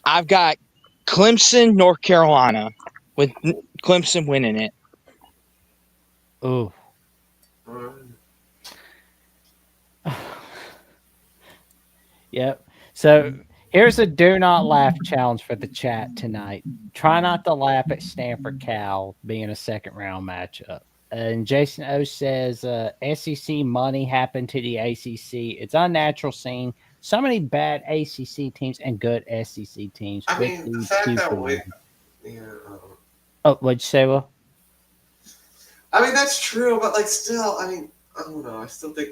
I've got Clemson, North Carolina, with Clemson winning it. Ooh. Yep. So here's a do not laugh challenge for the chat tonight. Try not to laugh at Stanford Cal being a second round matchup. And Jason O says SEC money happened to the ACC. It's unnatural seeing so many bad ACC teams and good SEC teams. I With mean, the the fact two that for we, one. yeah, Oh, what'd you say, Will? I mean that's true, but like still, I mean, I don't know. I still think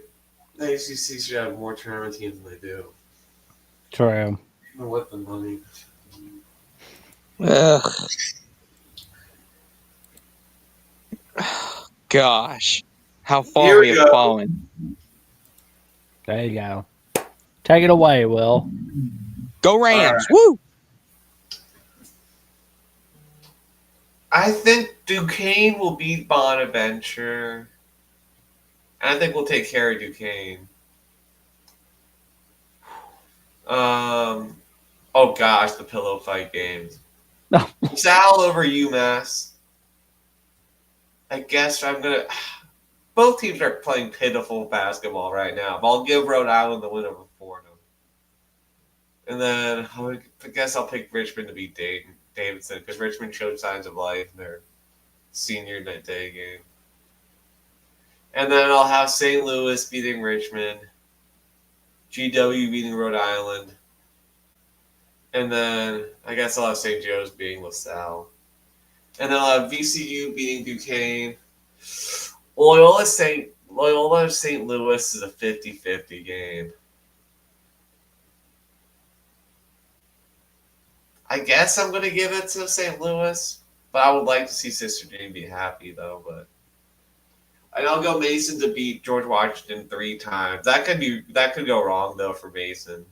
the ACC should have more tournament teams than they do. True. Even with the money. Ugh. Gosh, how far Here we we have go. fallen. There you go. Take it away, Will. Go Rams! All Woo! I think Duquesne will beat Bonaventure. And I think we'll take care of Duquesne. Oh gosh, the pillow fight games. No. Sal over UMass. I guess I'm gonna. Both teams are playing pitiful basketball right now, but I'll give Rhode Island the win over Fordham. And then I guess I'll pick Richmond to beat Davidson because Richmond showed signs of life in their senior day game. And then I'll have St. Louis beating Richmond, GW beating Rhode Island, and then I guess I'll have St. Joe's beating LaSalle. And then I'll have VCU beating Duquesne. Loyola St. Louis is a 50-50 game. I guess I'm going to give it to St. Louis, but I would like to see Sister Jean be happy, though. And I'll go Mason to beat George Washington 3 times. That could go wrong, though, for Mason.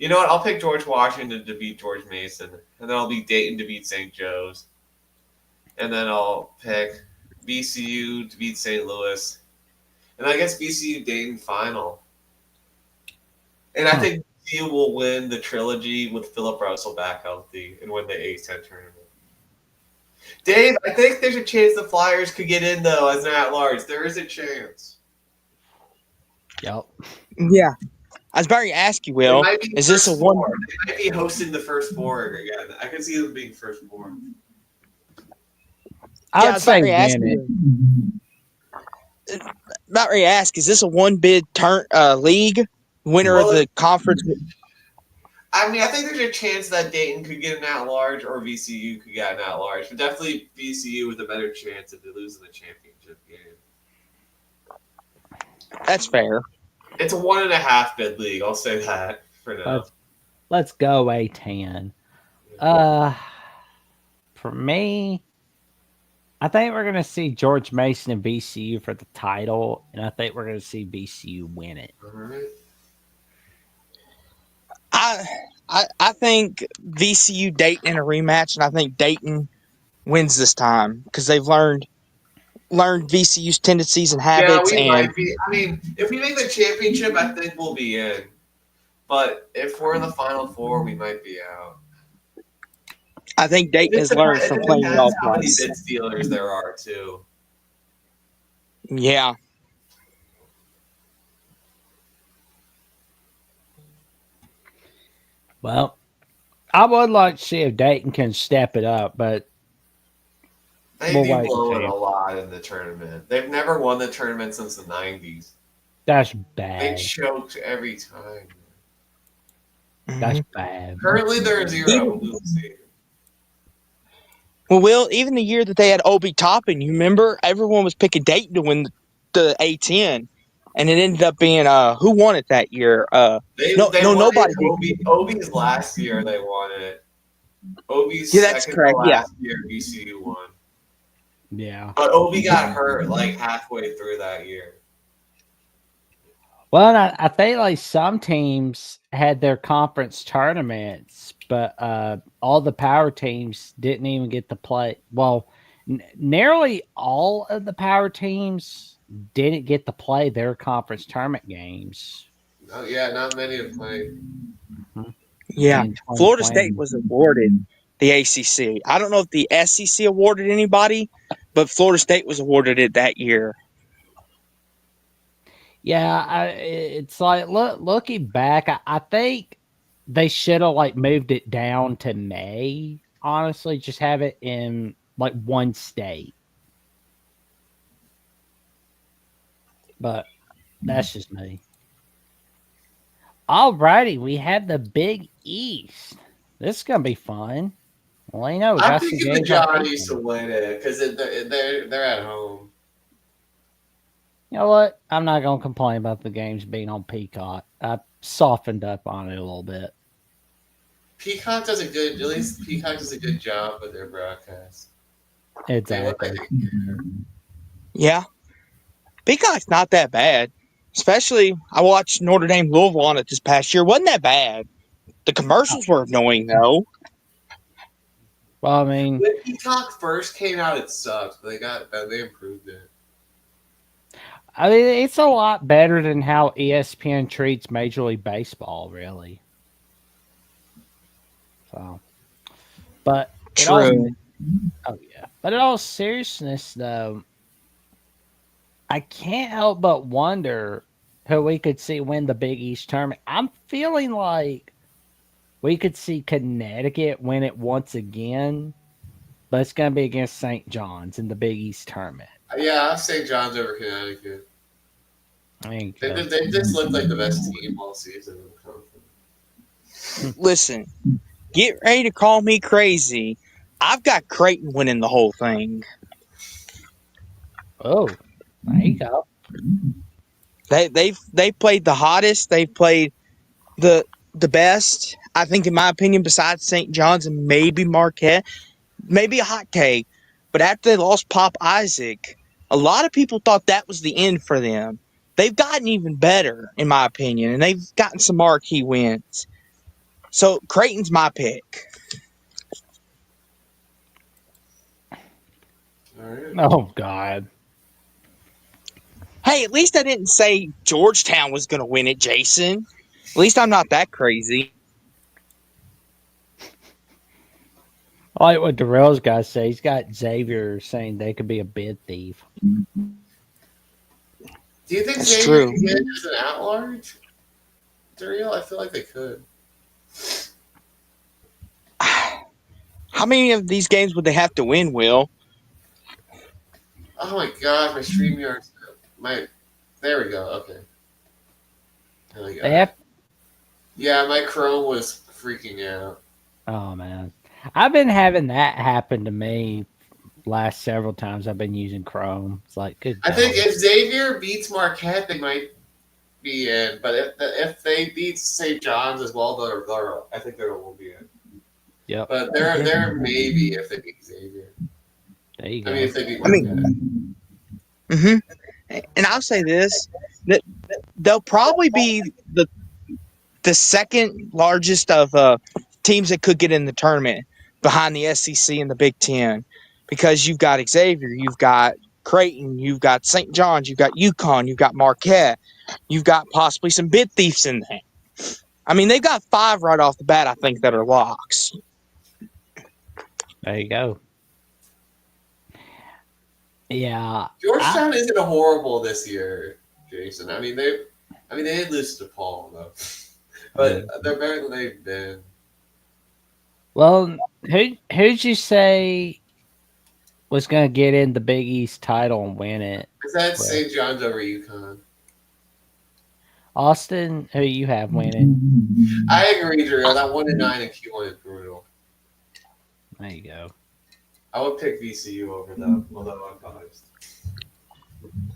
You know what? I'll pick George Washington to beat George Mason, and then I'll beat Dayton to beat St. Joe's. And then I'll pick VCU to beat St. Louis. And I guess VCU Dayton final. And I think VCU will win the trilogy with Philip Russell back healthy and win the A10 tournament. Dave, I think there's a chance the Flyers could get in, though, as an at-large. There is a chance. Yep. Yeah. I was about to ask you, Will, is this a one? They might be hosting the first four again. I can see them being first four. I would say win it. About to ask, is this a one bid league? Winner of the conference? I mean, I think there's a chance that Dayton could get an at-large or VCU could get an at-large, but definitely VCU with a better chance of losing the championship game. That's fair. It's a 1.5 bid league. I'll say that for now. Let's go A10. For me, I think we're going to see George Mason and VCU for the title, and I think we're going to see VCU win it. All right. I think VCU Dayton in a rematch, and I think Dayton wins this time because they've learned VCU's tendencies and habits. Yeah, we might be. I mean, if we make the championship, I think we'll be in. But if we're in the Final Four, we might be out. I think Dayton has learned from playing golf. How many bid stealers there are too? Yeah. Well, I would like to see if Dayton can step it up, but They've been blowing a lot in the tournament. They've never won the tournament since the 90s. That's bad. They choked every time. That's bad. Currently, they're 0. We'll see. Well, Will, even the year that they had Obi Toppin, you remember everyone was picking Dayton to win the A10, and it ended up being who won it that year? Nobody. Obi's last year they won it. Obi's that's second correct. to last year VCU won. Yeah. But Obi got hurt like halfway through that year. Well, I think like some teams had their conference tournaments, but all the power teams didn't even get to play. Well, nearly all of the power teams didn't get to play their conference tournament games. Oh, yeah, not many have played. Mm-hmm. Yeah, in Florida 2020. State was awarded the ACC. I don't know if the SEC awarded anybody, but Florida State was awarded it that year. Yeah, it's like looking back, I think they should have like moved it down to May. Honestly, just have it in like one state. But that's just me. Alrighty, we have the Big East. This is gonna be fun. Well, you know, we I'm got some thinking the games on Johnnies to Peacock. win it because they're at home. You know what? I'm not gonna complain about the games being on Peacock. I softened up on it a little bit. Peacock does a good. At least Peacock does a good job with their broadcast. They look like Exactly. they care. Yeah, Peacock's not that bad. Especially, I watched Notre Dame Louisville on it this past year. Wasn't that bad? The commercials were annoying though. Well, I mean, When Peacock first came out, it sucked. But they improved it. it's a lot better than how ESPN treats Major League Baseball, really. So, but True. oh yeah. But in all seriousness, though, I can't help but wonder who we could see win the Big East tournament. I'm feeling like we could see Connecticut win it once again, but it's going to be against St. John's in the Big East tournament. Yeah, St. John's over Connecticut. I mean, They just looked like the best team all season in the conference. Listen, get ready to call me crazy. I've got Creighton winning the whole thing. oh, there you go. They played the hottest. They've played the best. I think, in my opinion, besides St. John's and maybe Marquette, maybe a hot take. But after they lost Pop Isaac, a lot of people thought that was the end for them. They've gotten even better, in my opinion, and they've gotten some marquee wins. So Creighton's my pick. All right. Oh, God. Hey, at least I didn't say Georgetown was going to win it, Jason. At least I'm not that crazy. I like what Darrell's got to say. He's got Xavier saying they could be a bid thief. Do you think That's Xavier true. can get as an at-large? Daryl, I feel like they could. How many of these games would they have to win, Will? Oh my gosh, my StreamYard. There we go. Okay. There we go. They have. Yeah, my Chrome was freaking out. Oh, man. I've been having that happen to me last several times I've been using Chrome. It's like, good. I think God. if Xavier beats Marquette, they might be in. But if they beat St. John's as well, I think they will be in. Yep. But they're maybe if they beat Xavier. There you go. I mean, if they beat I Marquette. mean, and I'll say this: that they'll probably be the second largest of teams that could get in the tournament behind the SEC and the Big Ten, because you've got Xavier, you've got Creighton, you've got St. John's, you've got UConn, you've got Marquette, you've got possibly some bid thieves in there. I mean, they've got 5 right off the bat, I think, that are locks. There you go. Yeah. Georgetown isn't horrible this year, Jason. I mean, they did lose to Paul though, but they're better than they've been. Well, who'd you say was going to get in the Big East title and win it? Is that St. John's over UConn? Austin, who you have winning? I agree, Drew. That 1-9 in Q1 is brutal. There you go. I would pick VCU over them, although I'm biased.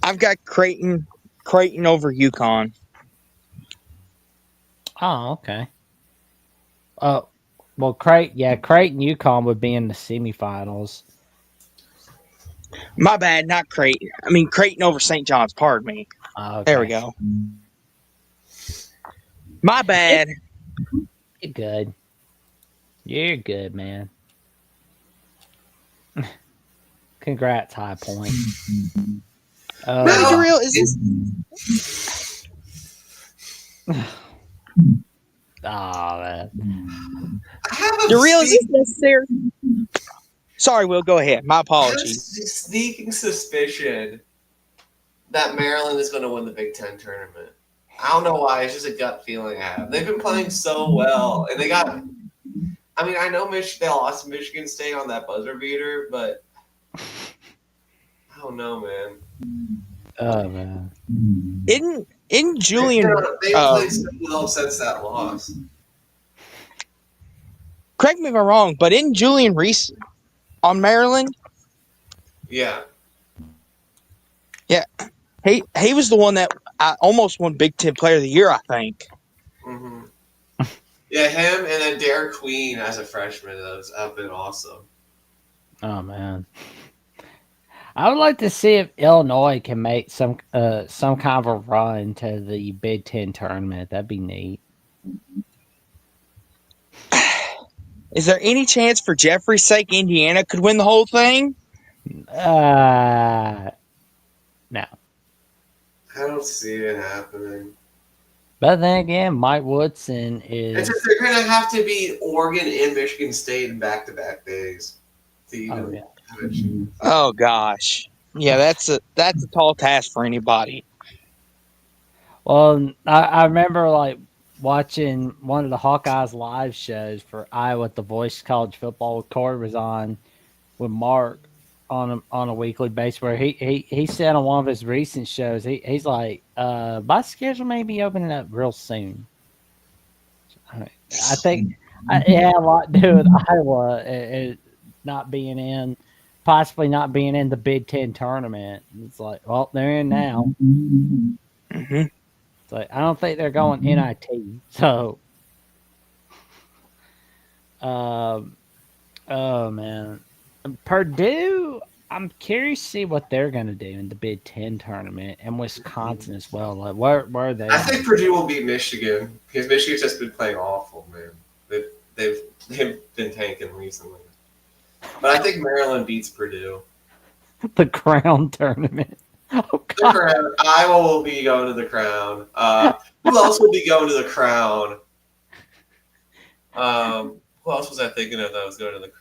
I've got Creighton over UConn. Oh, okay. Well, Creighton UConn would be in the semifinals. My bad, not Creighton. I mean, Creighton over St. John's, pardon me. Okay. There we go. My bad. You're good. You're good, man. Congrats, High Point. Now, Darrell, is this... Oh, man. Real, is this necessary? Sorry, Will, go ahead. My apologies. Sneaking suspicion that Maryland is going to win the Big Ten tournament. I don't know why. It's just a gut feeling I have. They've been playing so well, and they got. I mean, I know they lost to Michigan State on that buzzer beater, but I don't know, man. Oh man. In Julian, They've played so well since that loss. correct me if I'm wrong, but in Julian Reese on Maryland, Yeah. he was the one that almost won Big Ten Player of the Year, I think. Mm-hmm. Yeah, him and then Derek Queen as a freshman have been awesome. Oh man. I would like to see if Illinois can make some kind of a run to the Big Ten tournament. That'd be neat. Is there any chance for Jeffrey's sake Indiana could win the whole thing? No. I don't see it happening. But then again, Mike Woodson It's is. just they're going to have to beat Oregon and Michigan State in back-to-back days to even Oh, yeah. have a chance. Oh gosh, yeah, that's a tall task for anybody. Well, I remember like watching one of the Hawkeyes live shows for Iowa at the Voice College Football. Corey was on with Mark on a weekly basis where he said on one of his recent shows he's like my schedule may be opening up real soon. I think it had a lot to do with Iowa it not being in, possibly not being in the Big Ten tournament. It's like, well, they're in now. Mm-hmm. It's like I don't think they're going NIT. So, oh man, Purdue. I'm curious to see what they're going to do in the Big Ten tournament and Wisconsin as well. Like, where are they? I think Purdue will beat Michigan because Michigan's just been playing awful, man. They've been tanking recently. But I think Maryland beats Purdue. The Crown tournament. Oh God. Iowa will be going to the Crown. Who else will be going to the Crown? Who else was I thinking of that was going to the Crown?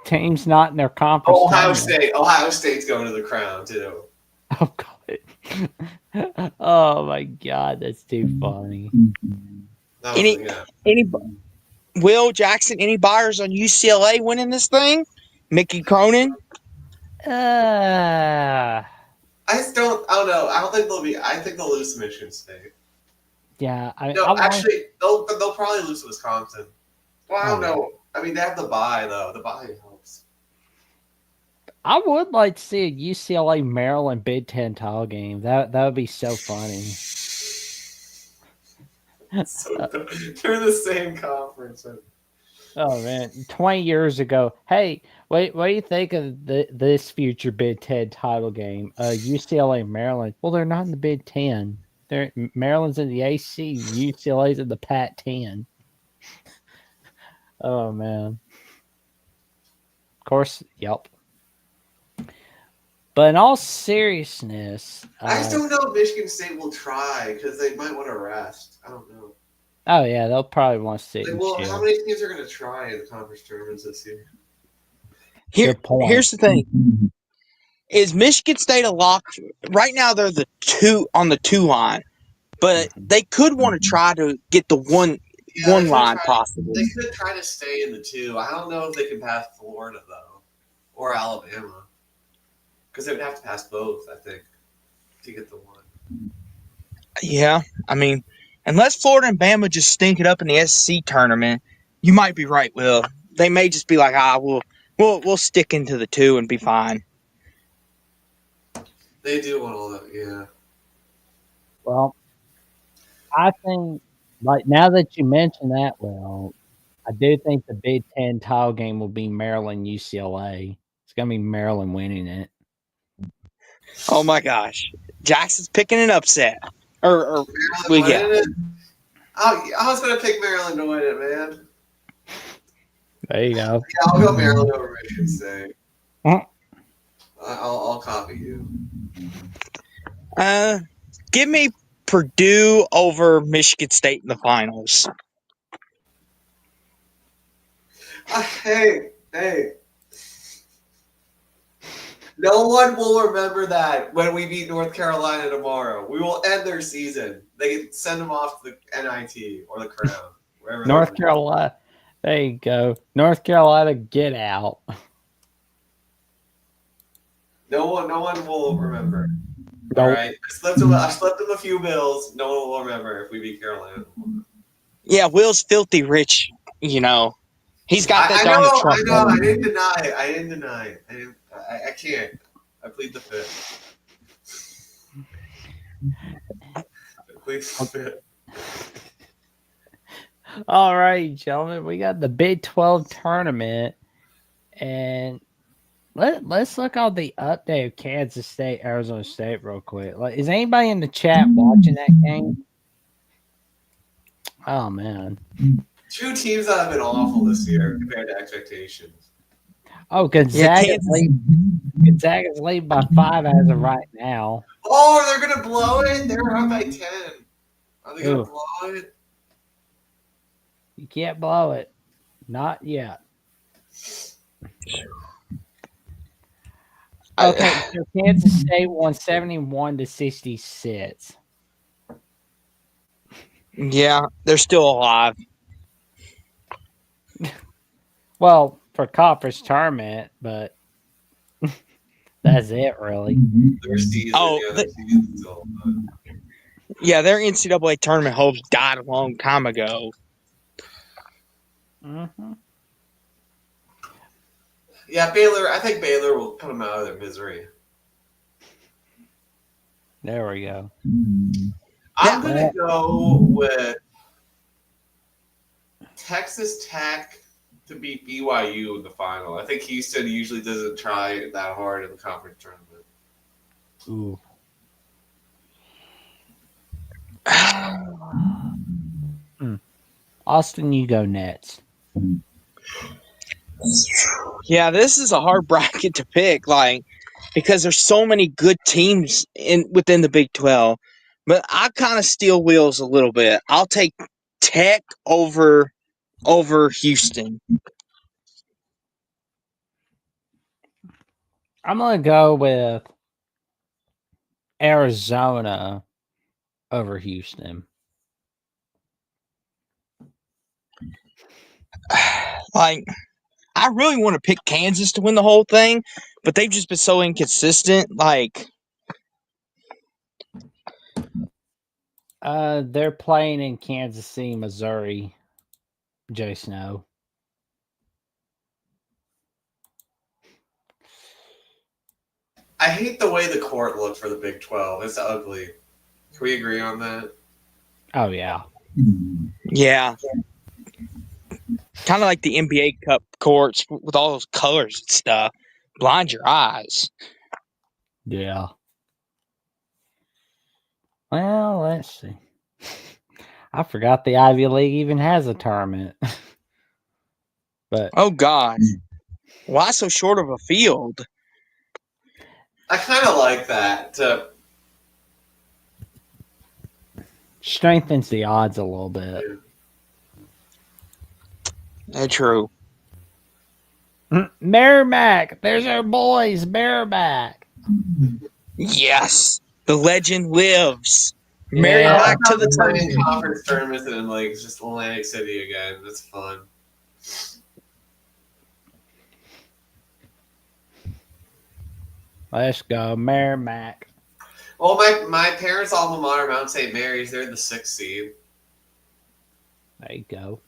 Teams not in their conference. Ohio tournament. State. Ohio State's going to the Crown too. Oh God. Oh my God, that's too funny. That was- Any Will Jackson, any buyers on UCLA winning this thing? Mickey Cronin? Uh, I don't know. I don't think they'll be. I think they'll lose to Michigan State. yeah. No, actually, they'll probably lose to Wisconsin. Well, I don't know. I mean, they have the bye though. The bye helps. I would like to see a UCLA Maryland Big Ten title game. That would be so funny. So they're the same conference. Oh man, 20 years ago. Hey, wait, what do you think of this future Big Ten title game? UCLA Maryland. Well, they're not in the Big Ten. Maryland's in the AC. UCLA's in the Pac-10. Oh man. Of course, yep. But in all seriousness, I just don't know if Michigan State will try because they might want to rest. I don't know. Oh yeah, they'll probably want to sit. Well, how many teams are going to try in the conference tournaments this year? Good point. Here's the thing. Is Michigan State a lock? Right now they're the 2 on the 2 line. But they could want to try to get the one line possible. They could try to stay in the 2. I don't know if they can pass Florida though, or Alabama, because they would have to pass both. I think to get the 1. Yeah, I mean, unless Florida and Bama just stink it up in the SEC tournament, you might be right, Will. They may just be like, we'll stick into the 2 and be fine. They do want all that, yeah. Well, I think, like, now that you mention that, well, I do think the Big Ten title game will be Maryland UCLA. It's going to be Maryland winning it. Oh my gosh, Jackson's picking an upset. Or we get. I was going to pick Maryland to win it, man. There you go. Yeah, I'll go Maryland over Michigan State. I'll copy you. Give me Purdue over Michigan State in the finals. Hey. No one will remember that when we beat North Carolina tomorrow. We will end their season. They can send them off to the NIT or the Crown, wherever they're North from. Carolina. There you go. North Carolina, get out. No one will remember. Nope. All right, I slipped him a few bills. No one will remember if we beat Carolina. Yeah, Will's filthy rich. You know, he's got that I Donald know, Trump I know. money. I didn't deny it. I didn't deny it. I can't. I plead the fifth. I plead the fifth. All right, gentlemen, we got the Big 12 tournament, and let's look on the update of Kansas State, Arizona State, real quick. Like, is anybody in the chat watching that game? Oh man. Two teams that have been awful this year compared to expectations. Oh, Yeah, Gonzaga's lead by 5 as of right now. Oh, they're gonna blow it. They're up by 10. Are they gonna Ooh. blow it? You can't blow it. Not yet. Okay, so Kansas State won 71-66. Yeah, they're still alive. Well, for conference tournament, but that's it, really. Their season. Oh, yeah, their season's still fun. Yeah, their NCAA tournament hopes died a long time ago. Mm-hmm. Yeah, Baylor. I think Baylor will put them out of their misery. There we go. I'm gonna go with Texas Tech to beat BYU in the final. I think Houston usually doesn't try that hard in the conference tournament. Ooh. Austin, you go next. Yeah, this is a hard bracket to pick, like, because there's so many good teams within the Big 12. But I kind of steal wheels a little bit. I'll take Tech over Houston. I'm gonna go with Arizona over Houston. Like, I really want to pick Kansas to win the whole thing, but they've just been so inconsistent. Like, they're playing in Kansas City, Missouri. Jay Snow. I hate the way the court looked for the Big 12. It's ugly. Can we agree on that? Oh yeah. yeah. Kind of like the NBA Cup courts with all those colors and stuff. Blind your eyes. Yeah. Well, let's see. I forgot the Ivy League even has a tournament. But oh God, why so short of a field? I kind of like that. Strengthens the odds a little bit. That's true. Merrimack, there's our boys, Merrimack. Yes, the legend lives. Merrimack to the tournament. Conference tournaments and like just Atlantic City again. That's fun. Let's go, Merrimack. Well, my parents' alma mater, Mount St. Mary's, they're the 6th seed. There you go.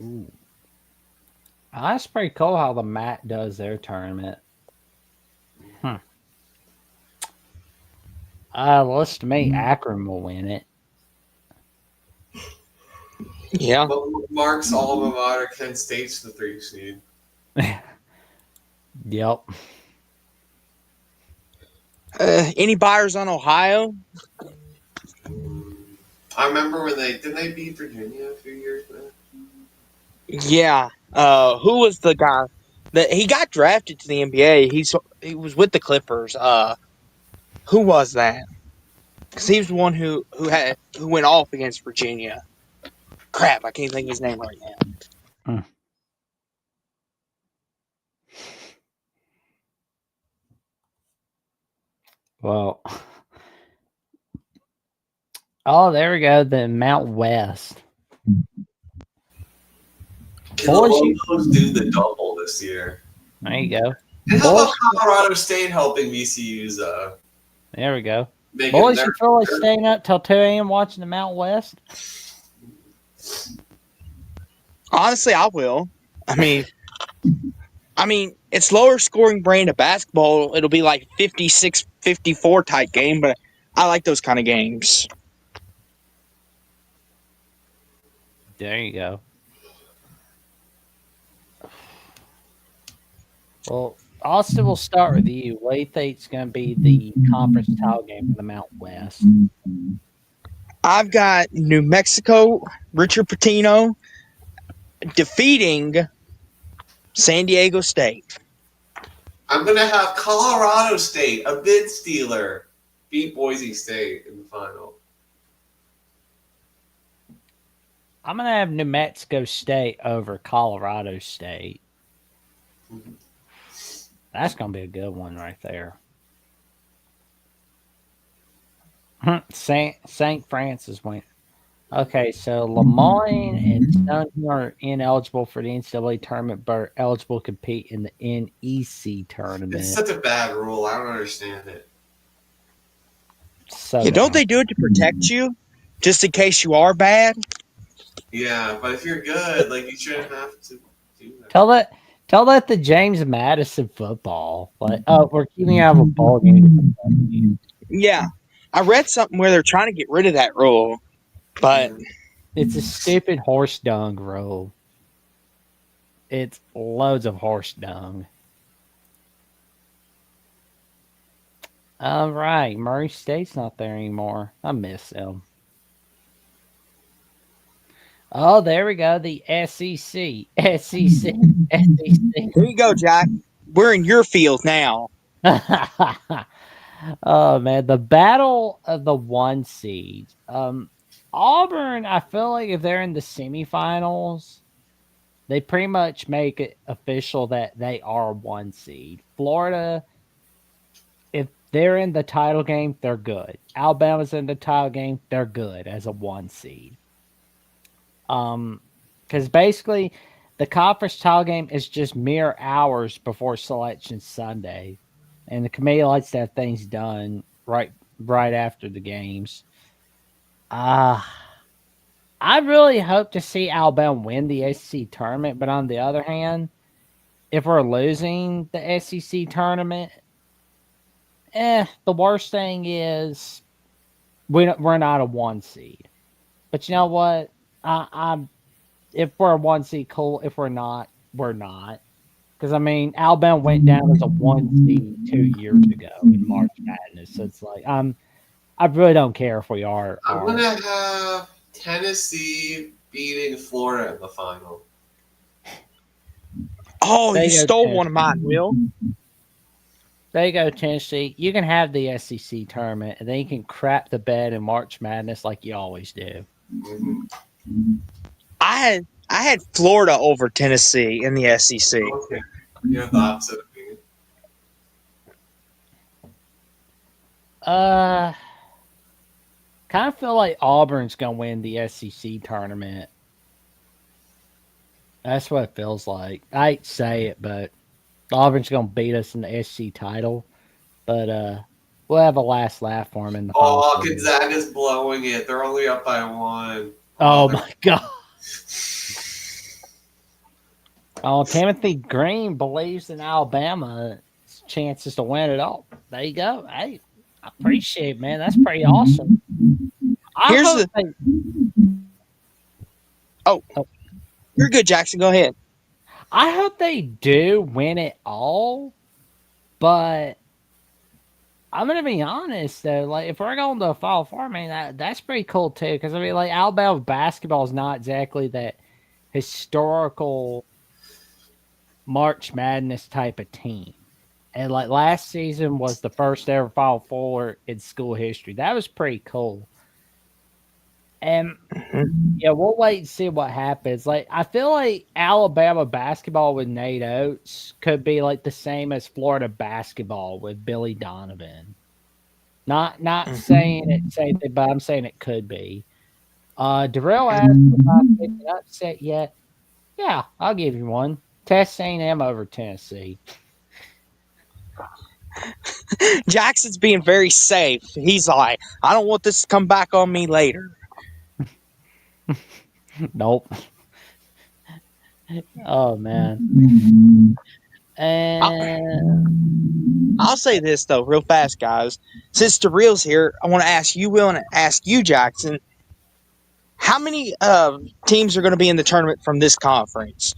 Ooh. That's pretty cool how the MAC does their tournament. Looks to me Akron will win it. Yeah. But Mark's alma mater, Kent State's the 3 seed. Yep. Any buyers on Ohio? I remember when didn't they beat Virginia a few years back? Yeah. Who was the guy that he got drafted to the NBA? He was with the Clippers. Who was that? Because he was the one who went off against Virginia. Crap, I can't think of his name right now. Well, oh, there we go. The Mount West. Can Boys, the you- Lobos do the double this year? There you go. And how about Boys, Colorado State helping VCU's there we go. make it Boys, their you feel like staying up till 2 a.m. watching the Mount West? Honestly, I will. I mean, it's lower scoring brand of basketball. It'll be like 56-54 type game, but I like those kind of games. There you go. Well, Austin, we'll start with you. What do you think is going to be the conference title game for the Mount West? I've got New Mexico, Richard Pitino defeating San Diego State. I'm gonna have Colorado State, a bid stealer, beat Boise State in the final. I'm going to have New Mexico State over Colorado State. Mhm. That's going to be a good one right there. St. Francis went. Okay, so Lemoyne and Stone are ineligible for the NCAA tournament, but are eligible to compete in the NEC tournament. It's such a bad rule. I don't understand it. So Yeah, don't they do it to protect you, just in case you are bad? Yeah, but if you're good, like you shouldn't have to do that. tell that to James Madison football? Like, oh, we're keeping out of a ball game. Yeah, I read something where they're trying to get rid of that rule, but It's a stupid horse dung rule. It's loads of horse dung. All right, Murray State's not there anymore. I miss them. Oh, there we go. The SEC. SEC. there you go, Jack. We're in your field now. Oh man, the battle of the 1 seed. Auburn, I feel like if they're in the semifinals, they pretty much make it official that they are 1 seed. Florida, if they're in the title game, they're good. Alabama's in the title game, they're good as a 1 seed. Because basically the conference title game is just mere hours before Selection Sunday, and the committee likes to have things done right after the games. I really hope to see Alabama win the SEC tournament, but on the other hand, if we're losing the SEC tournament, the worst thing is we're not a 1 seed. But you know what? If we're a 1 seed, cool. If we're not, we're not. Because I mean, Alabama went down as a 1 seed 2 years ago in March Madness. So it's like I really don't care if we are. I'm gonna have Tennessee beating Florida in the final. Oh, There you you go, stole Ted. one of mine, Will. There you go, Tennessee. You can have the SEC tournament, and then you can crap the bed in March Madness like you always do. Mhm. I had Florida over Tennessee in the SEC. Okay, you have the opposite of me. Kind of feel like Auburn's gonna win the SEC tournament. That's what it feels like. I hate to say it, but Auburn's gonna beat us in the SEC title. But we'll have a last laugh for him in the final. Oh, Gonzaga's blowing it. They're only up by 1. Oh my god. Oh, Timothy Green believes in Alabama's chances to win it all. There you go. Hey, I appreciate it, man. That's pretty awesome. You're good, Jackson. Go ahead. I hope they do win it all, but I'm gonna be honest though. Like, if we're going to a Final Four, man, that's pretty cool too. Because I mean, like, Alabama basketball is not exactly that historical March Madness type of team. And like last season was the first ever Final Four in school history. That was pretty cool. And yeah, we'll wait and see what happens. Like, I feel like Alabama basketball with Nate Oates could be like the same as Florida basketball with Billy Donovan. Not saying it same thing, but I'm saying it could be. Darrell asked if I've been upset yet. Yeah, I'll give you one. Texas A&M over Tennessee. Jackson's being very safe. He's like, I don't want this to come back on me later. Nope. Oh man. And I'll say this though, real fast, guys. Since the reel's here, I want to ask you, Will, and ask you, Jackson. How many teams are going to be in the tournament from this conference?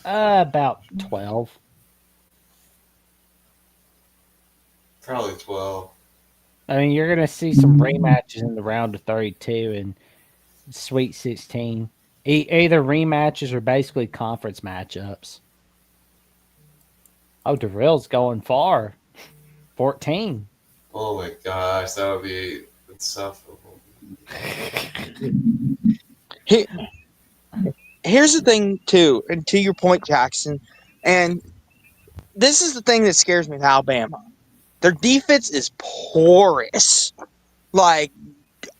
about 12. Probably 12. I mean, you're gonna see some rematches in the round of 32 and Sweet 16. Either rematches or basically conference matchups. Oh, Darrell's going far. 14. Oh my gosh, that would be insufferable. Here's the thing, too, and to your point, Jackson, and this is the thing that scares me with Alabama. Their defense is porous. Like,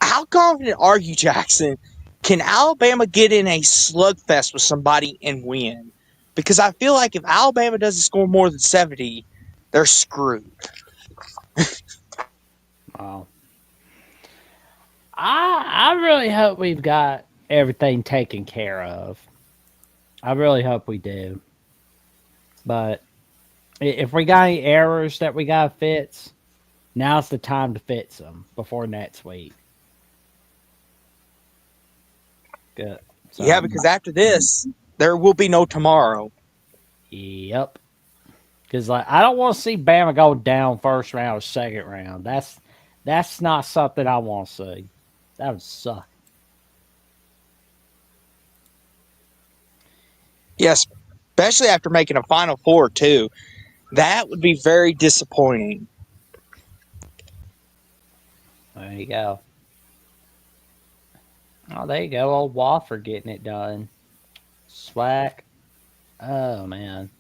how confident are you, Jackson? Can Alabama get in a slugfest with somebody and win? Because I feel like if Alabama doesn't score more than 70, they're screwed. Wow. I really hope we've got everything taken care of. I really hope we do. But if we got any errors that we got to fix, now's the time to fix them before next week. Good. So, Yeah, because after this, there will be no tomorrow. Yep. Because I don't want to see Bama go down first round or second round. That's not something I want to see. That would suck. Yes, especially after making a Final Four, too. That would be very disappointing. There you go. Oh, there you go. Old Wofford getting it done. Swack. Oh man.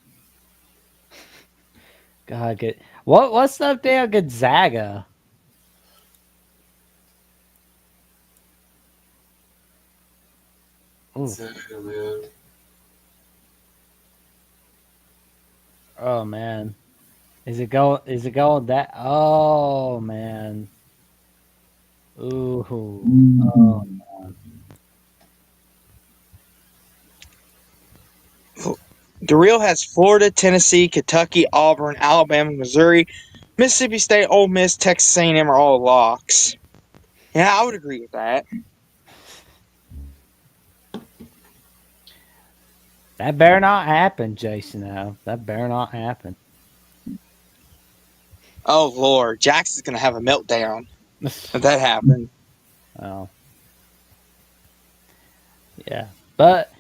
God, good. What's up there, Gonzaga? Ooh. Gonzaga, man. Oh man. Is it going that? Oh man. Ooh. Oh man. DeReal has Florida, Tennessee, Kentucky, Auburn, Alabama, Missouri, Mississippi State, Ole Miss, Texas A&M are all locks. Yeah, I would agree with that. That better not happen, Jason. Now that better not happen. Oh Lord, Jackson's gonna have a meltdown if that happened. Oh. Yeah, but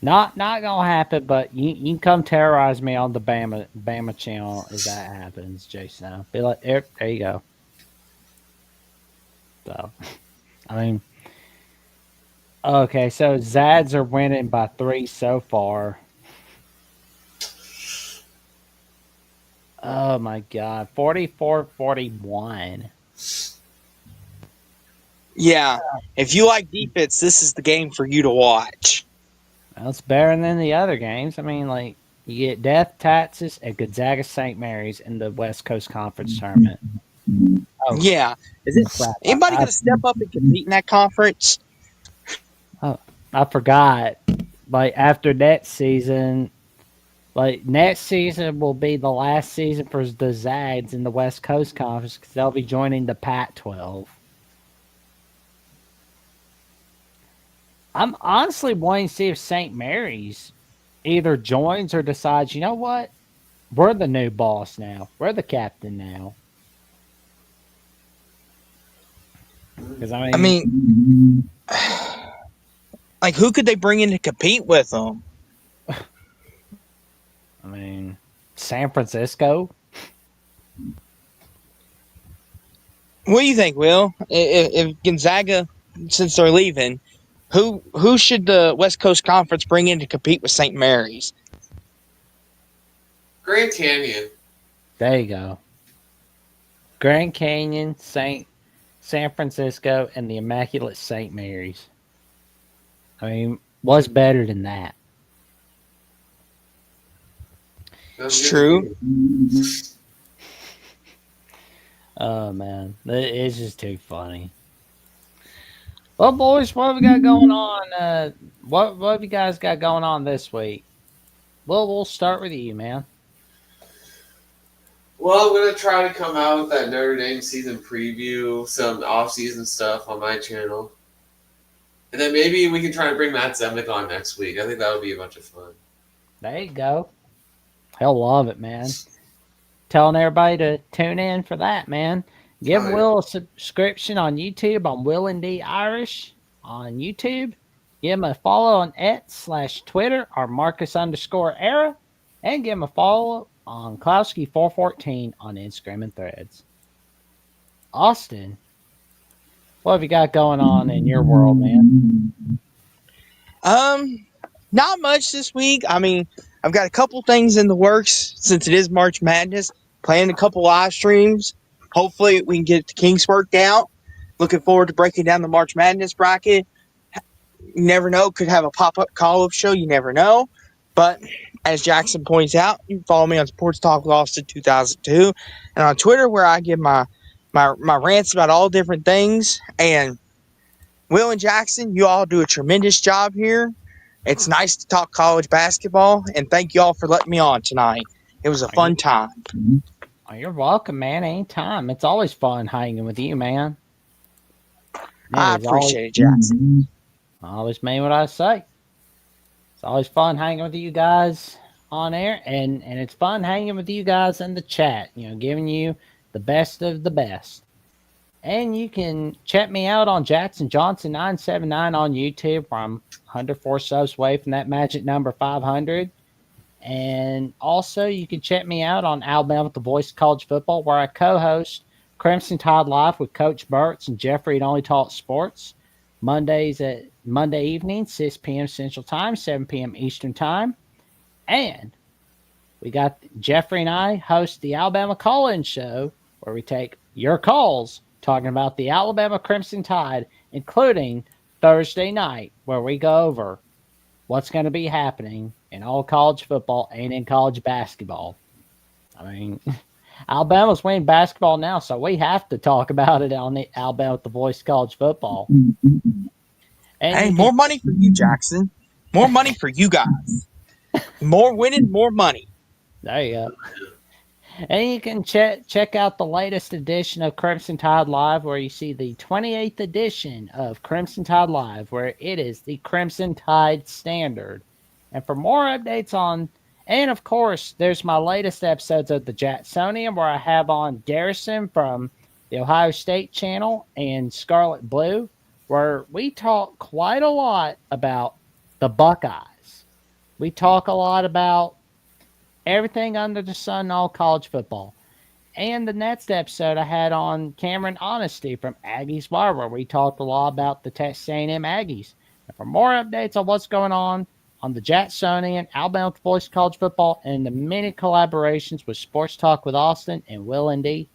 not gonna happen. But you can come terrorize me on the Bama channel if that happens, Jason. Now be like, there you go. So, I mean, okay, so Zads are winning by 3 so far. Oh my god, 44-41. Yeah, if you like defense, this is the game for you to watch. Well, it's better than the other games. I mean, like, you get Death, Texas, and Gonzaga St. Mary's in the West Coast Conference tournament. Oh, Yeah, is it crap. anybody gonna step up and compete in that conference? I forgot. Like, after next season, next season will be the last season for the Zags in the West Coast Conference because they'll be joining the Pac-12. I'm honestly wanting to see if St. Mary's either joins or decides, you know what? We're the new boss now. We're the captain now. Because I mean, like who could they bring in to compete with them? I mean, San Francisco. What do you think, Will? If Gonzaga, since they're leaving, who should the West Coast Conference bring in to compete with St. Mary's? Grand Canyon. There you go. Grand Canyon, San Francisco, and the Immaculate St. Mary's. I mean, what's better than that? It's true. Oh man, it's just too funny. Well, boys, what have we got going on? What have you guys got going on this week? Well, we'll start with you, man. Well, I'm gonna try to come out with that Notre Dame season preview, some off-season stuff on my channel, and then maybe we can try to bring Matt Zemek on next week. I think that would be a bunch of fun. There you go. He'll love it, man. Telling everybody to tune in for that, man. Give Will a subscription on YouTube on Will and D Irish on YouTube. Give him a follow on X/Twitter or Marcus_era. And give him a follow on Klowski414 on Instagram and Threads. Austin, what have you got going on in your world, man? Not much this week. I mean, I've got a couple things in the works since it is March Madness. Planning a couple live streams. Hopefully we can get the kinks worked out. Looking forward to breaking down the March Madness bracket. You never know. Could have a pop-up call-up show. You never know. But as Jackson points out, you can follow me on Sports Talk with Austin 2002 and on Twitter where I give my rants about all different things. And Will and Jackson, you all do a tremendous job here. It's nice to talk college basketball, and thank you all for letting me on tonight. It was a fun time. Oh, you're welcome, man. Anytime. It's always fun hanging with you, man. I appreciate it, Jackson. I always mean what I say. It's always fun hanging with you guys on air, and it's fun hanging with you guys in the chat, giving you the best of the best. And you can check me out on Jackson Johnson 979 on YouTube, where I'm 104 subs away from that magic number 500. And also, you can check me out on Alabama with the Voice of College Football, where I co-host Crimson Tide Live with Coach Burtz and Jeffrey at Only Talk Sports. Monday evening, 6 p.m. Central Time, 7 p.m. Eastern Time. And we got Jeffrey and I host the Alabama Call-In Show, where we take your calls talking about the Alabama Crimson Tide, including Thursday night, where we go over what's going to be happening in all college football and in college basketball. I mean, Alabama's winning basketball now, so we have to talk about it on the Alabama with the Voice of College Football. And hey, more money for you, Jackson. More money for you guys. More winning, more money. There you go. And you can check out the latest edition of Crimson Tide Live, where you see the 28th edition of Crimson Tide Live, where it is the Crimson Tide Standard. And for more updates on, and of course, there's my latest episodes of the Jacksonian, where I have on Garrison from the Ohio State channel and Scarlet Blue, where we talk quite a lot about the Buckeyes. We talk a lot about everything under the sun in all college football. And the next episode I had on Cameron Honesty from Aggies Bar, where we talked a lot about the Texas A&M Aggies. And for more updates on what's going on the Jacksonian, Alabama Voice College Football, and the many collaborations with Sports Talk with Austin and Will and D,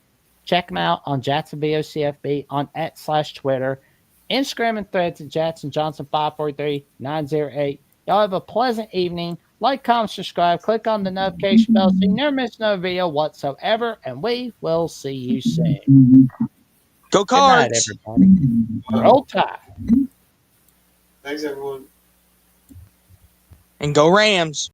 check them out on Jackson VOCFB on X/Twitter, Instagram and Threads at Jackson Johnson 543-908. Y'all have a pleasant evening. Like, comment, subscribe, click on the notification bell so you never miss no video whatsoever, and we will see you soon. Go Cards! Good night, everybody. Roll Tide. Thanks, everyone. And go Rams!